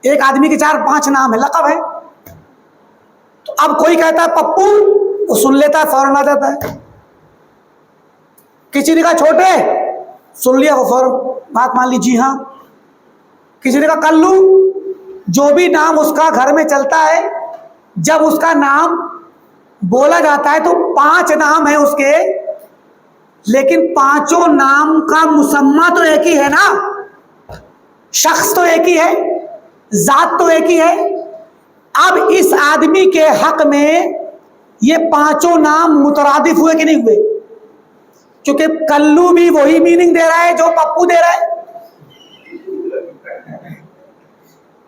ایک آدمی کے 4-5 نام ہے، لقب ہے۔ تو اب کوئی کہتا ہے پپو، وہ سن لیتا ہے فوراً آ جاتا ہے۔ کسی نے کہا چھوٹے، سن لیا وہ فوراً بات مان لی، جی ہاں۔ کسی نے کہا کلو، جو بھی نام اس کا گھر میں چلتا ہے، جب اس کا نام بولا جاتا ہے تو 5 نام ہیں اس کے، لیکن 5 نام کا مسمى تو ایک ہی ہے نا، شخص تو ایک ہی ہے، ذات تو ایک ہی ہے۔ اب اس آدمی کے حق میں یہ 5 نام مترادف ہوئے کہ نہیں ہوئے؟ کیونکہ کلو بھی وہی میننگ دے رہا ہے جو پپو دے رہا ہے،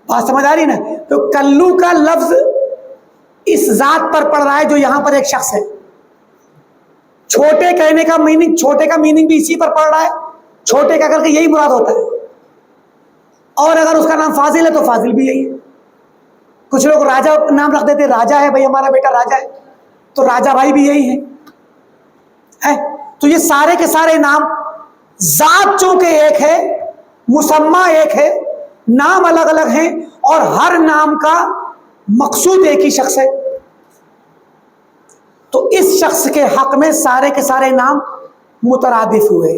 بات سمجھ آ رہی نا؟ تو کلو کا لفظ اس ذات پر پڑ رہا ہے جو یہاں پر ایک شخص ہے۔ چھوٹے کہنے کا میننگ، چھوٹے کا میننگ بھی اسی پر پڑ رہا ہے، چھوٹے کا کر کے یہی مراد ہوتا ہے۔ اور اگر اس کا نام فاضل ہے تو فاضل بھی یہی ہے۔ کچھ لوگ راجا نام رکھ دیتے، راجا ہے بھائی، ہمارا بیٹا راجا ہے، تو راجا بھائی بھی یہی ہے۔ تو یہ سارے کے سارے نام، ذات چونکہ ایک ہے، مسمى ایک ہے، نام الگ الگ ہیں، اور ہر نام کا مقصود ایک ہی شخص ہے۔ تو اس شخص کے حق میں سارے کے سارے نام مترادف ہوئے۔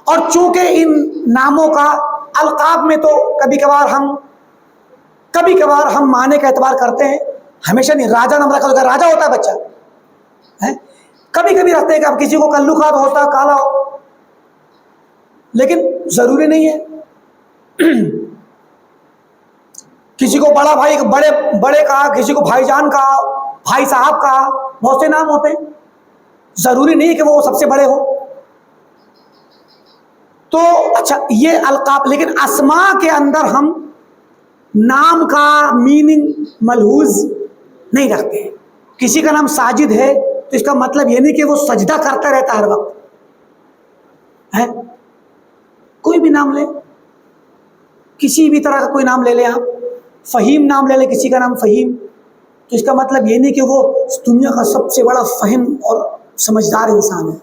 اور چونکہ ان ناموں کا القاب میں تو کبھی کبھار ہم معنی کا اعتبار کرتے ہیں، ہمیشہ نہیں۔ راجا نام رکھا تو راجا ہوتا ہے بچہ، کبھی کبھی رکھتے ہیں کہ اب کسی کو کلو کھا تو ہوتا ہے کالا ہو، لیکن ضروری نہیں ہے۔ کسی کو بڑا بھائی، بڑے کہا، کسی کو بھائی جان کہا، بھائی صاحب کہا، بہت سے نام ہوتے ہیں، ضروری نہیں ہے کہ وہ سب سے بڑے ہوں۔ تو اچھا یہ القاب، لیکن اسماء کے اندر ہم نام کا میننگ ملحوظ نہیں رکھتے ہیں۔ کسی کا نام ساجد ہے تو اس کا مطلب یہ نہیں کہ وہ سجدہ کرتا رہتا ہر وقت ہے۔ کوئی بھی نام لے، کسی بھی طرح کا کوئی نام لے لیں آپ، فہیم نام لے لیں کسی کا نام فہیم، تو اس کا مطلب یہ نہیں کہ وہ دنیا کا سب سے بڑا فہم اور سمجھدار انسان ہے۔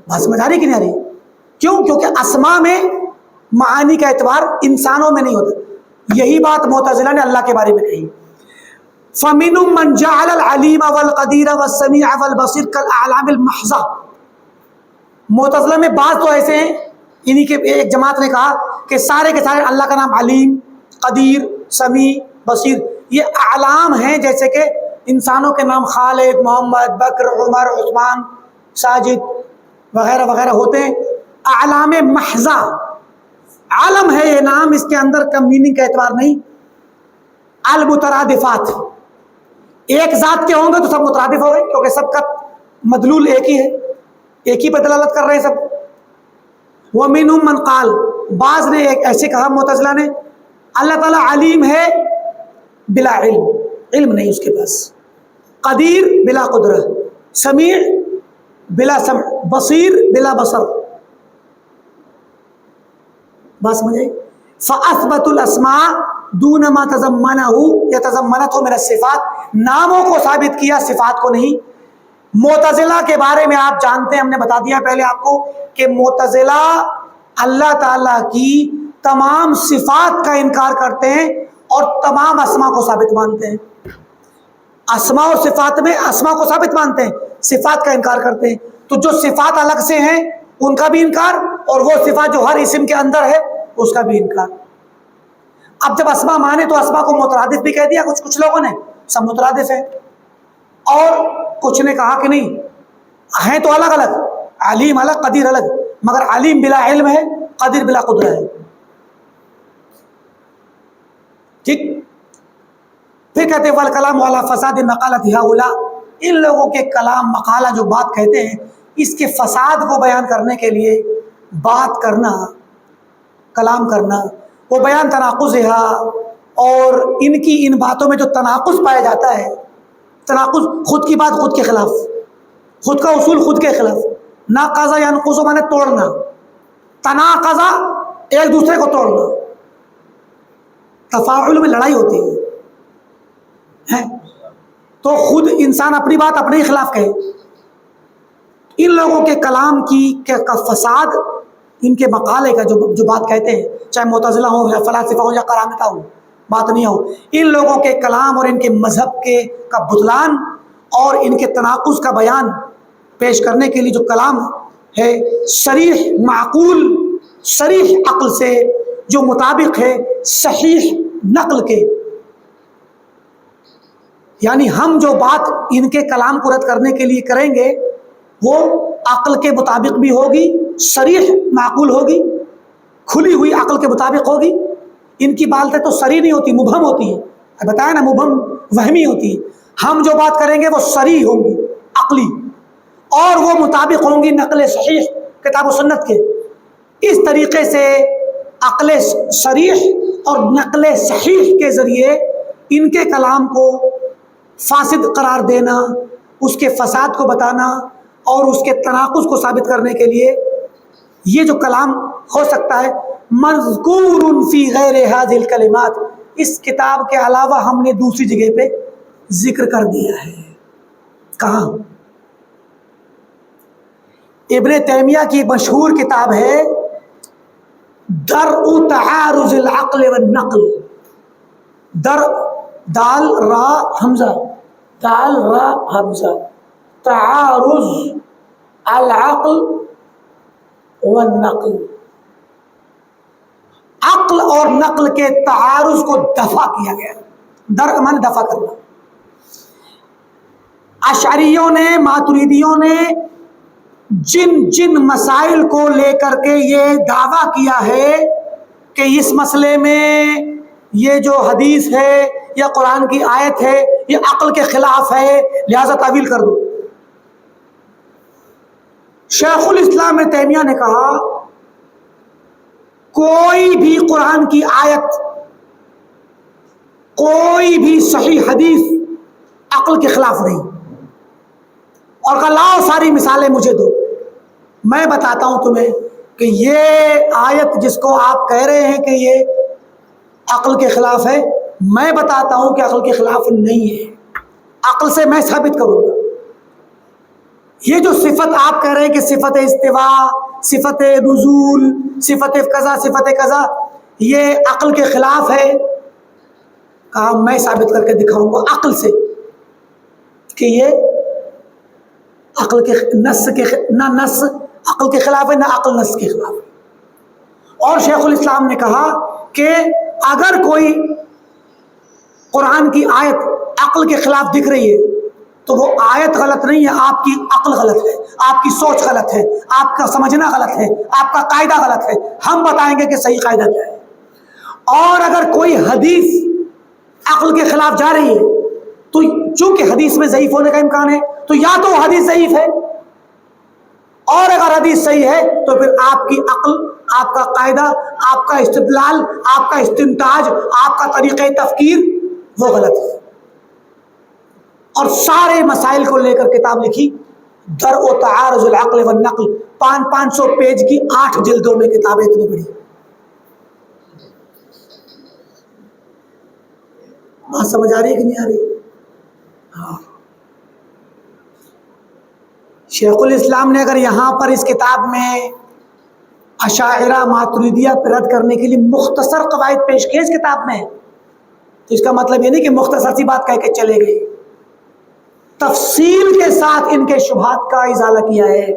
بات سمجھ آ رہی کہ نہیں آ رہی؟ کیوں؟ کیونکہ اسماء میں معانی کا اعتبار انسانوں میں نہیں ہوتا۔ یہی بات معتزلہ نے اللہ کے بارے میں کہی، فَمِنْهُمْ مَنْ جَعَلَ الْعَلِيمَ وَالْقَدِيرَ وَالسَّمِيعَ وَالْبَصِيرَ كَالْأَعْلَامِ الْمَحْضَةِ۔ معتزلہ میں بعض تو ایسے ہیں، انہی کے ایک جماعت نے کہا کہ سارے کے سارے اللہ کا نام علیم، قدیر، سمیع، بصیر یہ اعلام ہیں، جیسے کہ انسانوں کے نام خالد، محمد، بکر، عمر، عثمان، ساجد وغیرہ وغیرہ ہوتے ہیں، اعلام محضہ، عالم ہے یہ نام، اس کے اندر کا میننگ کا اعتبار نہیں۔ المترادفات، ایک ذات کے ہوں گے تو سب مترادف ہو گئے، کیونکہ سب کا مدلول ایک ہی ہے، ایک ہی پر دلالت کر رہے ہیں سب۔ وَمِنْهُمْ مَنْ قَالَ، بعض نے ایک ایسے کہا معتزلہ نے، اللہ تعالیٰ علیم ہے بلا علم، علم نہیں اس کے پاس، قدیر بلا قدرت، سمیع بلا سمع، بصیر بلا بصر۔ بات سمجھے؟ فَأَثْبَتُ الْأَسْمَاءَ دُونَ مَا يَتَضَمَّنَتْهُ مِنَ الصِّفَاتِ، ناموں کو ثابت کیا، صفات کو نہیں۔ معتزلہ کے بارے میں آپ جانتے ہیں، ہم نے بتا دیا پہلے آپ کو کہ معتزلہ اللہ تعالیٰ کی تمام صفات کا انکار کرتے ہیں اور تمام اسماء کو ثابت مانتے ہیں۔ اسماء و صفات میں اسماء کو ثابت مانتے ہیں، صفات کا انکار کرتے ہیں۔ تو جو صفات الگ سے ہیں ان کا بھی انکار، اور وہ صفات جو ہر اسم کے اندر ہے اس کا بھی انکار۔ اب جب اسماء مانے تو اسماء کو مترادف بھی کہہ دیا کچھ لوگوں نے، سب مترادف ہے، اور کچھ نے کہا کہ نہیں، ہیں تو الگ الگ، علیم الگ، قدیر الگ، مگر علیم بلا علم ہے، قدیر بلا قدرت ہے۔ ٹھیک؟ پھر کہتے ہیں وَالْكَلَامُ عَلَى فَسَادِ مَقَالَتِ هَؤُلَاءِ، ان لوگوں کے کلام مقالہ جو بات کہتے ہیں اس کے فساد کو بیان کرنے کے لیے بات کرنا، کلام کرنا، وہ بیان تناقضها، اور ان باتوں میں جو تناقض پایا جاتا ہے، تناقض خود کی بات خود کے خلاف، خود کا اصول خود کے خلاف، ناقض ینقض مانے توڑنا، تناقض ایک دوسرے کو توڑنا، تفاعل میں لڑائی ہوتی ہے، تو خود انسان اپنی بات اپنے ہی خلاف کہے۔ ان لوگوں کے کلام کا فساد، ان کے مقالے کا جو بات کہتے ہیں، چاہے معتزلہ ہو یا فلاسفہ ہو یا کرامتہ ہو، بات نہیں ہو، ان لوگوں کے کلام اور ان کے مذہب کا بطلان اور ان کے تناقض کا بیان پیش کرنے کے لیے جو کلام ہے، صریح معقول، صریح عقل سے جو مطابق ہے صحیح نقل کے، یعنی ہم جو بات ان کے کلام کو رد کرنے کے لیے کریں گے وہ عقل کے مطابق بھی ہوگی، صریح معقول ہوگی، کھلی ہوئی عقل کے مطابق ہوگی۔ ان کی باتیں تو صریح نہیں ہوتی، مبہم ہوتی ہیں، بتایا نا، مبہم وہمی ہوتی ہے۔ ہم جو بات کریں گے وہ صریح ہوں گی عقلی، اور وہ مطابق ہوں گی نقل صحیح کتاب و سنت کے۔ اس طریقے سے عقل صریح اور نقل صحیح کے ذریعے ان کے کلام کو فاسد قرار دینا، اس کے فساد کو بتانا اور اس کے تناقض کو ثابت کرنے کے لیے یہ جو کلام ہو سکتا ہے۔ مذکور فی غیر هذه الکلمات، اس کتاب کے علاوہ ہم نے دوسری جگہ پہ ذکر کر دیا ہے۔ کہاں؟ ابن تیمیہ کی مشہور کتاب ہے درء تعارض العقل والنقل، دال را حمزہ، دال را حمزہ، تعارض العقل والنقل، عقل اور نقل کے تعارض کو دفع کیا گیا۔ درء معنی دفع کرنا۔ اشعریوں نے، ماتریدیوں نے جن مسائل کو لے کر کے یہ دعویٰ کیا ہے کہ اس مسئلے میں یہ جو حدیث ہے یا قرآن کی آیت ہے یہ عقل کے خلاف ہے لہذا تعویل کر دو۔ شیخ الاسلام ابن تیمیہ نے کہا کوئی بھی قرآن کی آیت، کوئی بھی صحیح حدیث عقل کے خلاف نہیں، اور کہا لاؤ ساری مثالیں مجھے دو، میں بتاتا ہوں تمہیں کہ یہ آیت جس کو آپ کہہ رہے ہیں کہ یہ عقل کے خلاف ہے، میں بتاتا ہوں کہ عقل کے خلاف نہیں ہے، عقل سے میں ثابت کروں گا۔ یہ جو صفت آپ کہہ رہے ہیں کہ صفت استواء، صفت نزول، صفت قضا، صفت قضا، یہ عقل کے خلاف ہے، کہا میں ثابت کر کے دکھاؤں گا عقل سے کہ یہ عقل کے نص کے نہ نص عقل کے خلاف ہے، نہ عقل نص کے خلاف ہے۔ اور شیخ الاسلام نے کہا کہ اگر کوئی قرآن کی آیت عقل کے خلاف دکھ رہی ہے تو وہ آیت غلط نہیں ہے، آپ کی عقل غلط ہے، آپ کی سوچ غلط ہے، آپ کا سمجھنا غلط ہے، آپ کا قاعدہ غلط ہے۔ ہم بتائیں گے کہ صحیح قاعدہ کیا ہے۔ اور اگر کوئی حدیث عقل کے خلاف جا رہی ہے تو چونکہ حدیث میں ضعیف ہونے کا امکان ہے تو یا تو حدیث ضعیف ہے، اور اگر حدیث صحیح ہے تو پھر آپ کی عقل، آپ کا قاعدہ، آپ کا استدلال، آپ کا استنتاج، آپ کا طریقہ تفکیر وہ غلط ہے۔ اور سارے مسائل کو لے کر کتاب لکھی درء تعارض العقل والنقل، 500 پیج کی 8 جلدوں میں کتابیں اتنی بڑی۔ بات سمجھ آ رہی ہے کہ نہیں آ رہی؟ ہاں۔ شیخ الاسلام نے اگر یہاں پر اس کتاب میں اشاعرہ ماتریدیہ پر رد کرنے کے لیے مختصر قواعد پیش کیے اس کتاب میں، تو اس کا مطلب یہ نہیں کہ مختصر سی بات کہہ کے چلے گئے، تفصیل کے ساتھ ان کے شبہات کا ازالہ کیا ہے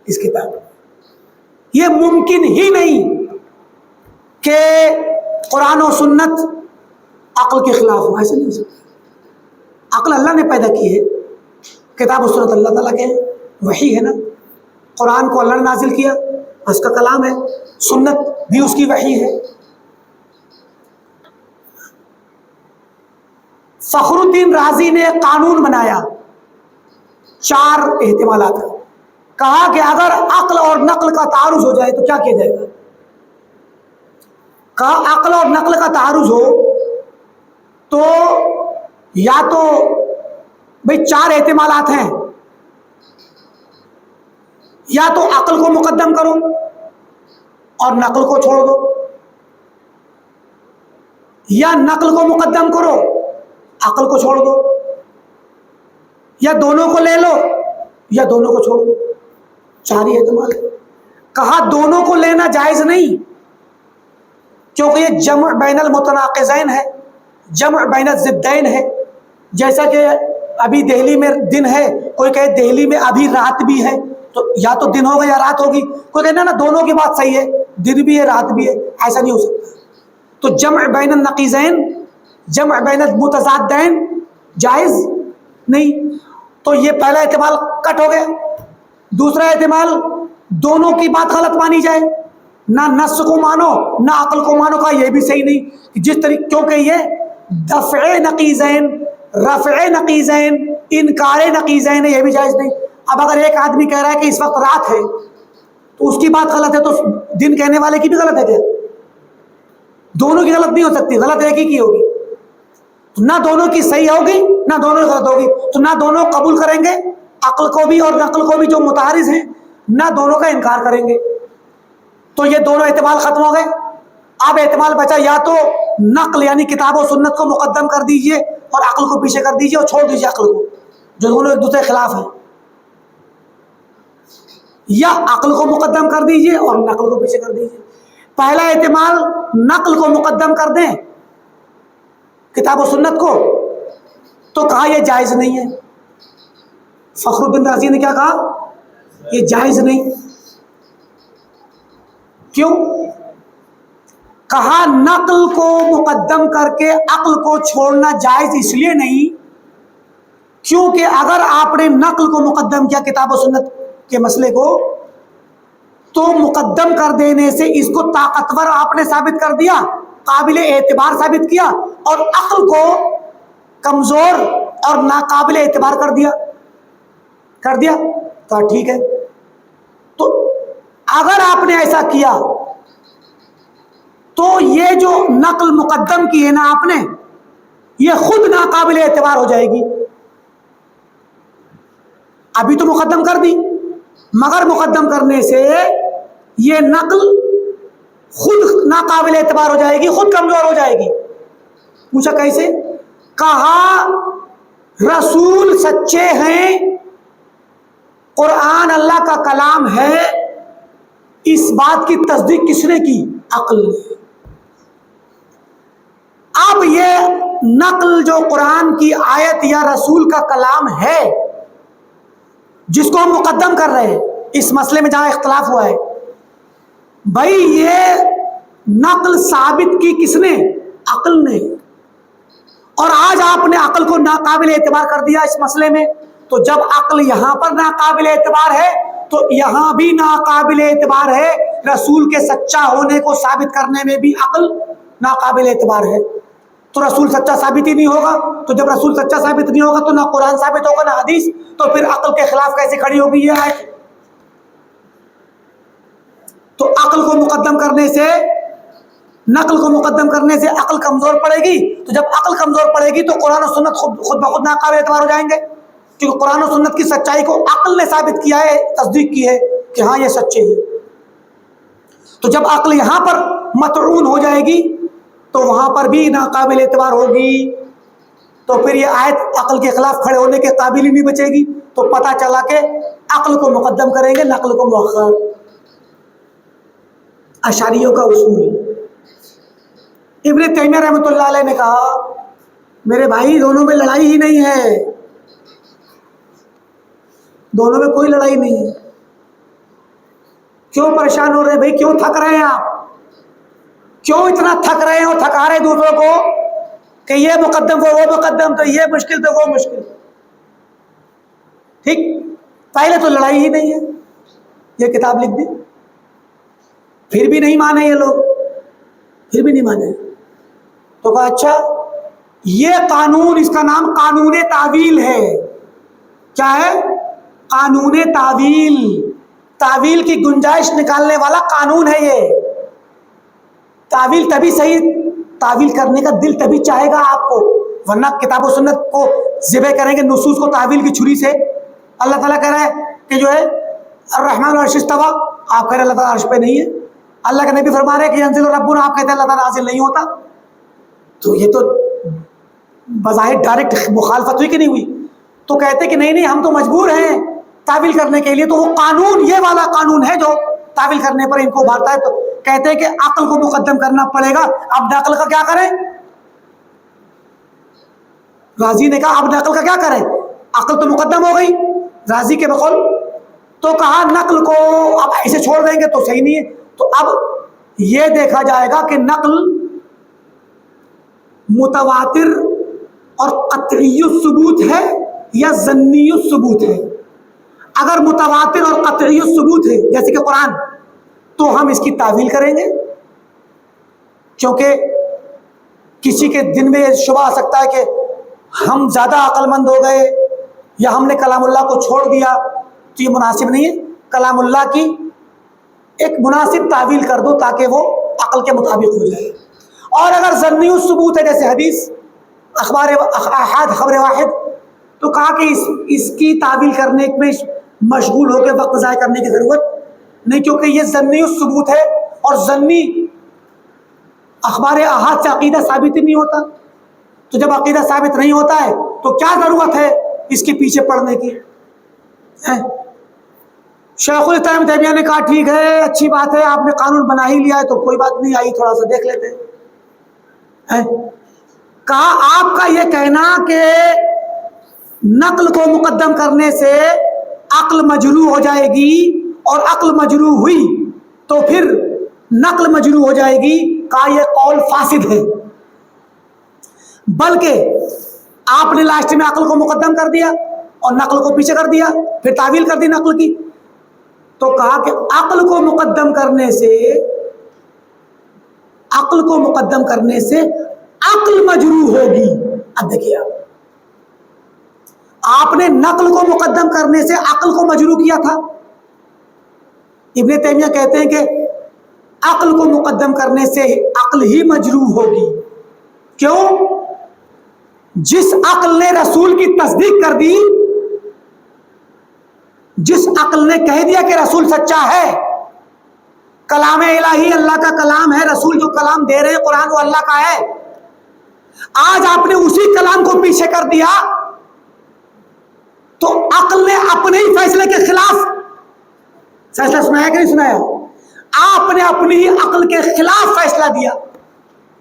اس کتاب میں۔ یہ ممکن ہی نہیں کہ قرآن و سنت عقل کے خلاف ہو، ایسا نہیں ہو سکتا۔ عقل اللہ نے پیدا کی ہے، کتاب و سنت اللہ تعالیٰ کے وحی ہے نا، قرآن کو اللہ نے نازل کیا، اس کا کلام ہے، سنت بھی اس کی وحی ہے۔ فخر الدین رازی نے قانون بنایا 4 احتمالات کا۔ کہا کہ اگر عقل اور نقل کا تعارض ہو جائے تو کیا کیا جائے گا؟ کہا عقل اور نقل کا تعارض ہو تو یا تو بھئی 4 احتمالات ہیں، یا تو عقل کو مقدم کرو اور نقل کو چھوڑ دو، یا نقل کو مقدم کرو عقل کو چھوڑ دو، یا دونوں کو لے لو یا دونوں کو چھوڑ دو، 4 ہی احتمال۔ کہا دونوں کو لینا جائز نہیں، کیونکہ یہ جمع بین المتناقضین ہے، جمع بین الضدین ہے۔ جیسا کہ ابھی دہلی میں دن ہے، کوئی کہے دہلی میں ابھی رات بھی ہے، تو یا تو دن ہوگا یا رات ہوگی، کوئی کہنا نا دونوں کی بات صحیح ہے، دن بھی ہے رات بھی ہے، ایسا نہیں ہو سکتا۔ تو جمع بین النقیضین، جمع بین المتضادین جائز نہیں، تو یہ پہلا احتمال کٹ ہو گیا۔ دوسرا احتمال دونوں کی بات غلط مانی جائے، نہ نص کو مانو نہ عقل کو مانو، کا یہ بھی صحیح نہیں، جس طریقے کیونکہ یہ دفع نقیضین، رفع نقیضین، انکار نقیضین ہے، یہ بھی جائز نہیں۔ اب اگر ایک آدمی کہہ رہا ہے کہ اس وقت رات ہے تو اس کی بات غلط ہے، تو دن کہنے والے کی بھی غلط ہے کیا؟ دونوں کی غلط نہیں ہو سکتی، غلط ایک ہی کی ہوگی، نہ دونوں کی صحیح ہوگی نہ دونوں کی غلط ہوگی، تو نہ دونوں قبول کریں گے، عقل کو بھی اور نقل کو بھی جو متعارض ہیں، نہ دونوں کا انکار کریں گے۔ تو یہ دونوں احتمال ختم ہو گئے۔ اب احتمال بچا یا تو نقل یعنی کتاب و سنت کو مقدم کر دیجئے اور عقل کو پیچھے کر دیجئے اور چھوڑ دیجئے عقل کو، جو دونوں ایک دوسرے کے خلاف ہیں، یا عقل کو مقدم کر دیجئے اور نقل کو پیچھے کر دیجئے۔ پہلا احتمال نقل کو مقدم کر دیں کتاب و سنت کو، تو کہا یہ جائز نہیں ہے۔ فخر الدین رازی نے کیا کہا؟ یہ جائز نہیں۔ کیوں؟ کہا نقل کو مقدم کر کے عقل کو چھوڑنا جائز اس لیے نہیں کیونکہ اگر آپ نے نقل کو مقدم کیا کتاب و سنت کے مسئلے کو، تو مقدم کر دینے سے اس کو طاقتور آپ نے ثابت کر دیا، قابل اعتبار ثابت کیا، اور عقل کو کمزور اور ناقابل اعتبار کر دیا۔ کہا ٹھیک ہے، تو اگر آپ نے ایسا کیا تو یہ جو نقل مقدم کی ہے نا آپ نے، یہ خود ناقابل اعتبار ہو جائے گی۔ ابھی تو مقدم کر دی، مگر مقدم کرنے سے یہ نقل خود ناقابل اعتبار ہو جائے گی، خود کمزور ہو جائے گی۔ پوچھا کیسے؟ کہا رسول سچے ہیں، قرآن اللہ کا کلام ہے، اس بات کی تصدیق کس نے کی؟ عقل نے۔ اب یہ نقل جو قرآن کی آیت یا رسول کا کلام ہے جس کو ہم مقدم کر رہے ہیں اس مسئلے میں جہاں اختلاف ہوا ہے، بھائی یہ نقل ثابت کی کس نے؟ عقل نے۔ اور آج آپ نے عقل کو ناقابل اعتبار کر دیا اس مسئلے میں، تو جب عقل یہاں پر ناقابل اعتبار ہے تو یہاں بھی ناقابل اعتبار ہے، رسول کے سچا ہونے کو ثابت کرنے میں بھی عقل ناقابل اعتبار ہے۔ تو رسول سچا ثابت ہی نہیں ہوگا، تو جب رسول سچا ثابت نہیں ہوگا تو نہ قرآن ثابت ہوگا نہ حدیث، تو پھر عقل کے خلاف کیسے کھڑی ہوگی یہ آیت؟ تو عقل کو مقدم کرنے سے، نقل کو مقدم کرنے سے عقل کمزور پڑے گی، تو جب عقل کمزور پڑے گی تو قرآن و سنت خود بخود ناقابل اعتبار ہو جائیں گے، کیونکہ قرآن و سنت کی سچائی کو عقل نے ثابت کیا ہے، تصدیق کی ہے کہ ہاں یہ سچے ہیں۔ تو جب عقل یہاں پر مطعون ہو جائے گی تو وہاں پر بھی ناقابل اعتبار ہوگی، تو پھر یہ آیت عقل کے خلاف کھڑے ہونے کے قابل ہی نہیں بچے گی۔ تو پتہ چلا کہ عقل کو مقدم کریں گے، نقل کو مؤخر۔ اشعریوں کا اصول۔ ابن تیمیہ رحمۃ اللہ علیہ نے کہا میرے بھائی دونوں میں لڑائی ہی نہیں ہے، دونوں میں کوئی لڑائی نہیں ہے۔ کیوں پریشان ہو رہے بھائی؟ کیوں تھک رہے ہیں آپ؟ کیوں اتنا تھک رہے ہیں اور تھکا رہے دوسروں کو کہ یہ مقدم کو وہ مقدم، تو یہ مشکل تو وہ مشکل؟ ٹھیک، پہلے تو لڑائی ہی نہیں ہے، یہ کتاب لکھ دی، پھر بھی نہیں مانے یہ لوگ، پھر بھی نہیں مانے۔ تو کہا اچھا یہ قانون، اس کا نام قانون تعویل ہے۔ کیا ہے؟ قانون تعویل، تعویل کی گنجائش نکالنے والا قانون ہے یہ. تعویل تبھی صحیح، تعویل کرنے کا دل تبھی چاہے گا آپ کو، ورنہ کتاب و سنت کو ذبح کریں گے نصوص کو تعویل کی چھری سے. اللہ تعالیٰ کہہ رہا ہے کہ جو ہے الرحمن عرش استویٰ، آپ کہہ رہے اللہ تعالیٰ عرش پہ نہیں ہے. اللہ کے نبی فرما رہے ہیں کہ ینزل ربنا، آپ کہتے ہیں اللہ تعالیٰ نازل نہیں ہوتا. تو یہ تو بظاہر ڈائریکٹ مخالفت ہوئی کہ نہیں ہوئی؟ تو کہتے کہ نہیں ہم تو مجبور ہیں تعویل کرنے کے لیے. تو وہ قانون یہ والا قانون ہے جو تعویل کرنے پر ان کو ابھارتا ہے. تو کہتے ہیں کہ عقل کو مقدم کرنا پڑے گا. اب نقل کا کیا کریں؟ راضی نے کہا اب نقل کا کیا کریں؟ عقل تو مقدم ہو گئی راضی کے بقول. تو کہا نقل کو اب ایسے چھوڑ دیں گے تو صحیح نہیں ہے. تو اب یہ دیکھا جائے گا کہ نقل متواتر اور قطعی الثبوت ہے یا ظنی الثبوت ہے. اگر متواتر اور قطعی الثبوت ہے جیسے کہ قرآن، تو ہم اس کی تعویل کریں گے، کیونکہ کسی کے دن میں یہ شبہ آ سکتا ہے کہ ہم زیادہ عقل مند ہو گئے یا ہم نے کلام اللہ کو چھوڑ دیا. تو یہ مناسب نہیں ہے. کلام اللہ کی ایک مناسب تعویل کر دو تاکہ وہ عقل کے مطابق ہو جائے. اور اگر ظنی الثبوت ہے جیسے حدیث، اخبار احاد، خبر واحد، تو کہا کہ اس کی تعویل کرنے میں مشغول ہو کے وقت ضائع کرنے کی ضرورت نہیں، کیونکہ یہ ظنی الثبوت ہے اور ظنی اخبار احاد سے عقیدہ ثابت ہی نہیں ہوتا. تو جب عقیدہ ثابت نہیں ہوتا ہے تو کیا ضرورت ہے اس کے پیچھے پڑنے کی؟ شیخ الاسلام تیمیہ نے کہا ٹھیک ہے، اچھی بات ہے، آپ نے قانون بنا ہی لیا ہے تو کوئی بات نہیں، آئی تھوڑا سا دیکھ لیتے. کہا آپ کا یہ کہنا کہ نقل کو مقدم کرنے سے عقل مجروح ہو جائے گی اور عقل مجروح ہوئی تو پھر نقل مجروح ہو جائے گی، کہا یہ قول فاسد ہے. بلکہ آپ نے لاسٹ میں عقل کو مقدم کر دیا اور نقل کو پیچھے کر دیا، پھر تعویل کر دی نقل کی. تو کہا کہ عقل کو مقدم کرنے سے عقل مجروح ہوگی. اب دیکھیے آپ نے نقل کو مقدم کرنے سے عقل کو مجروح کیا تھا. ابن تیمیہ کہتے ہیں کہ عقل کو مقدم کرنے سے عقل ہی مجروح ہوگی. کیوں؟ جس عقل نے رسول کی تصدیق کر دی، جس عقل نے کہہ دیا کہ رسول سچا ہے، کلام الہی اللہ کا کلام ہے، رسول جو کلام دے رہے ہیں قرآن وہ اللہ کا ہے، آج آپ نے اسی کلام کو پیچھے کر دیا تو عقل نے اپنے ہی فیصلے کے خلاف فیصلہ سنایا کہ نہیں سنایا؟ آپ نے اپنی ہی عقل کے خلاف فیصلہ دیا.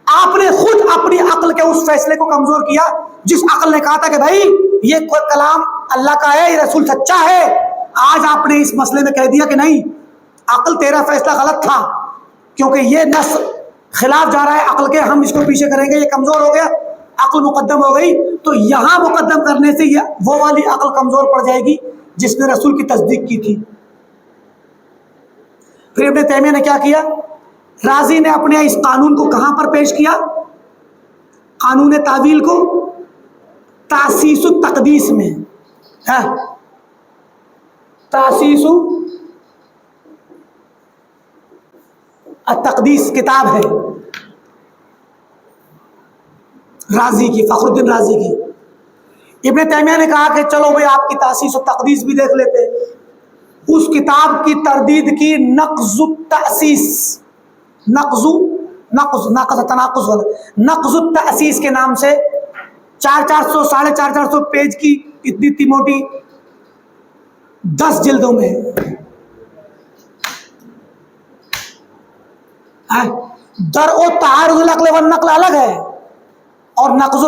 آپ نے خود اپنی عقل کے اس فیصلے کو کمزور کیا جس عقل نے کہا تھا کہ بھائی یہ کلام اللہ کا ہے، یہ رسول سچا ہے. آج آپ نے اس مسئلے میں کہہ دیا کہ نہیں، عقل تیرا فیصلہ غلط تھا کیونکہ یہ نص خلاف جا رہا ہے عقل کے، ہم اس کو پیچھے کریں گے، یہ کمزور ہو گیا، عقل مقدم ہو گئی. تو یہاں مقدم کرنے سے وہ والی عقل کمزور پڑ جائے گی جس نے رسول کی تصدیق کی تھی. پھر ابن تیمیہ نے کیا کیا؟ راضی نے اپنے اس قانون کو کہاں پر پیش کیا؟ قانون تعویل کو تاسیس التقدیس میں. تاسیس التقدیس کتاب ہے راضی کی، فخر الدین راضی کی. ابن تیمیہ نے کہا کہ چلو بھائی آپ کی تاسیس التقدیس بھی دیکھ لیتے. اس کتاب کی تردید کی نقض التأسیس، نقض التأسیس کے نام سے 400 450 پیج کی اتنی موٹی 10 جلدوں میں درء تعارض العقل والنقل الگ ہے اور نقض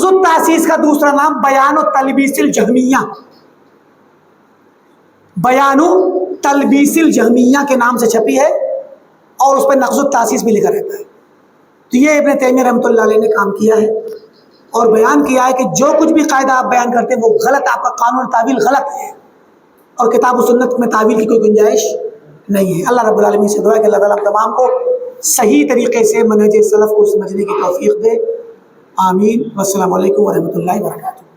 التأسیس کا دوسرا نام بیان تلبیس الجہمیہ، بیان تلبیس الجہمیہ کے نام سے چھپی ہے اور اس پہ نقض التأسیس بھی لکھا رہتا ہے. تو یہ ابن تیمیہ رحمۃ اللہ علیہ نے کام کیا ہے اور بیان کیا ہے کہ جو کچھ بھی قاعدہ آپ بیان کرتے ہیں وہ غلط، آپ کا قانون تعویل غلط ہے اور کتاب و سنت میں تعویل کی کوئی گنجائش نہیں ہے. اللہ رب العالمین سے دعا ہے کہ اللہ تعالیٰ تمام کو صحیح طریقے سے منہج سلف کو سمجھنے کی توفیق دے. آمین. والسلام علیکم ورحمۃ اللہ وبرکاتہ.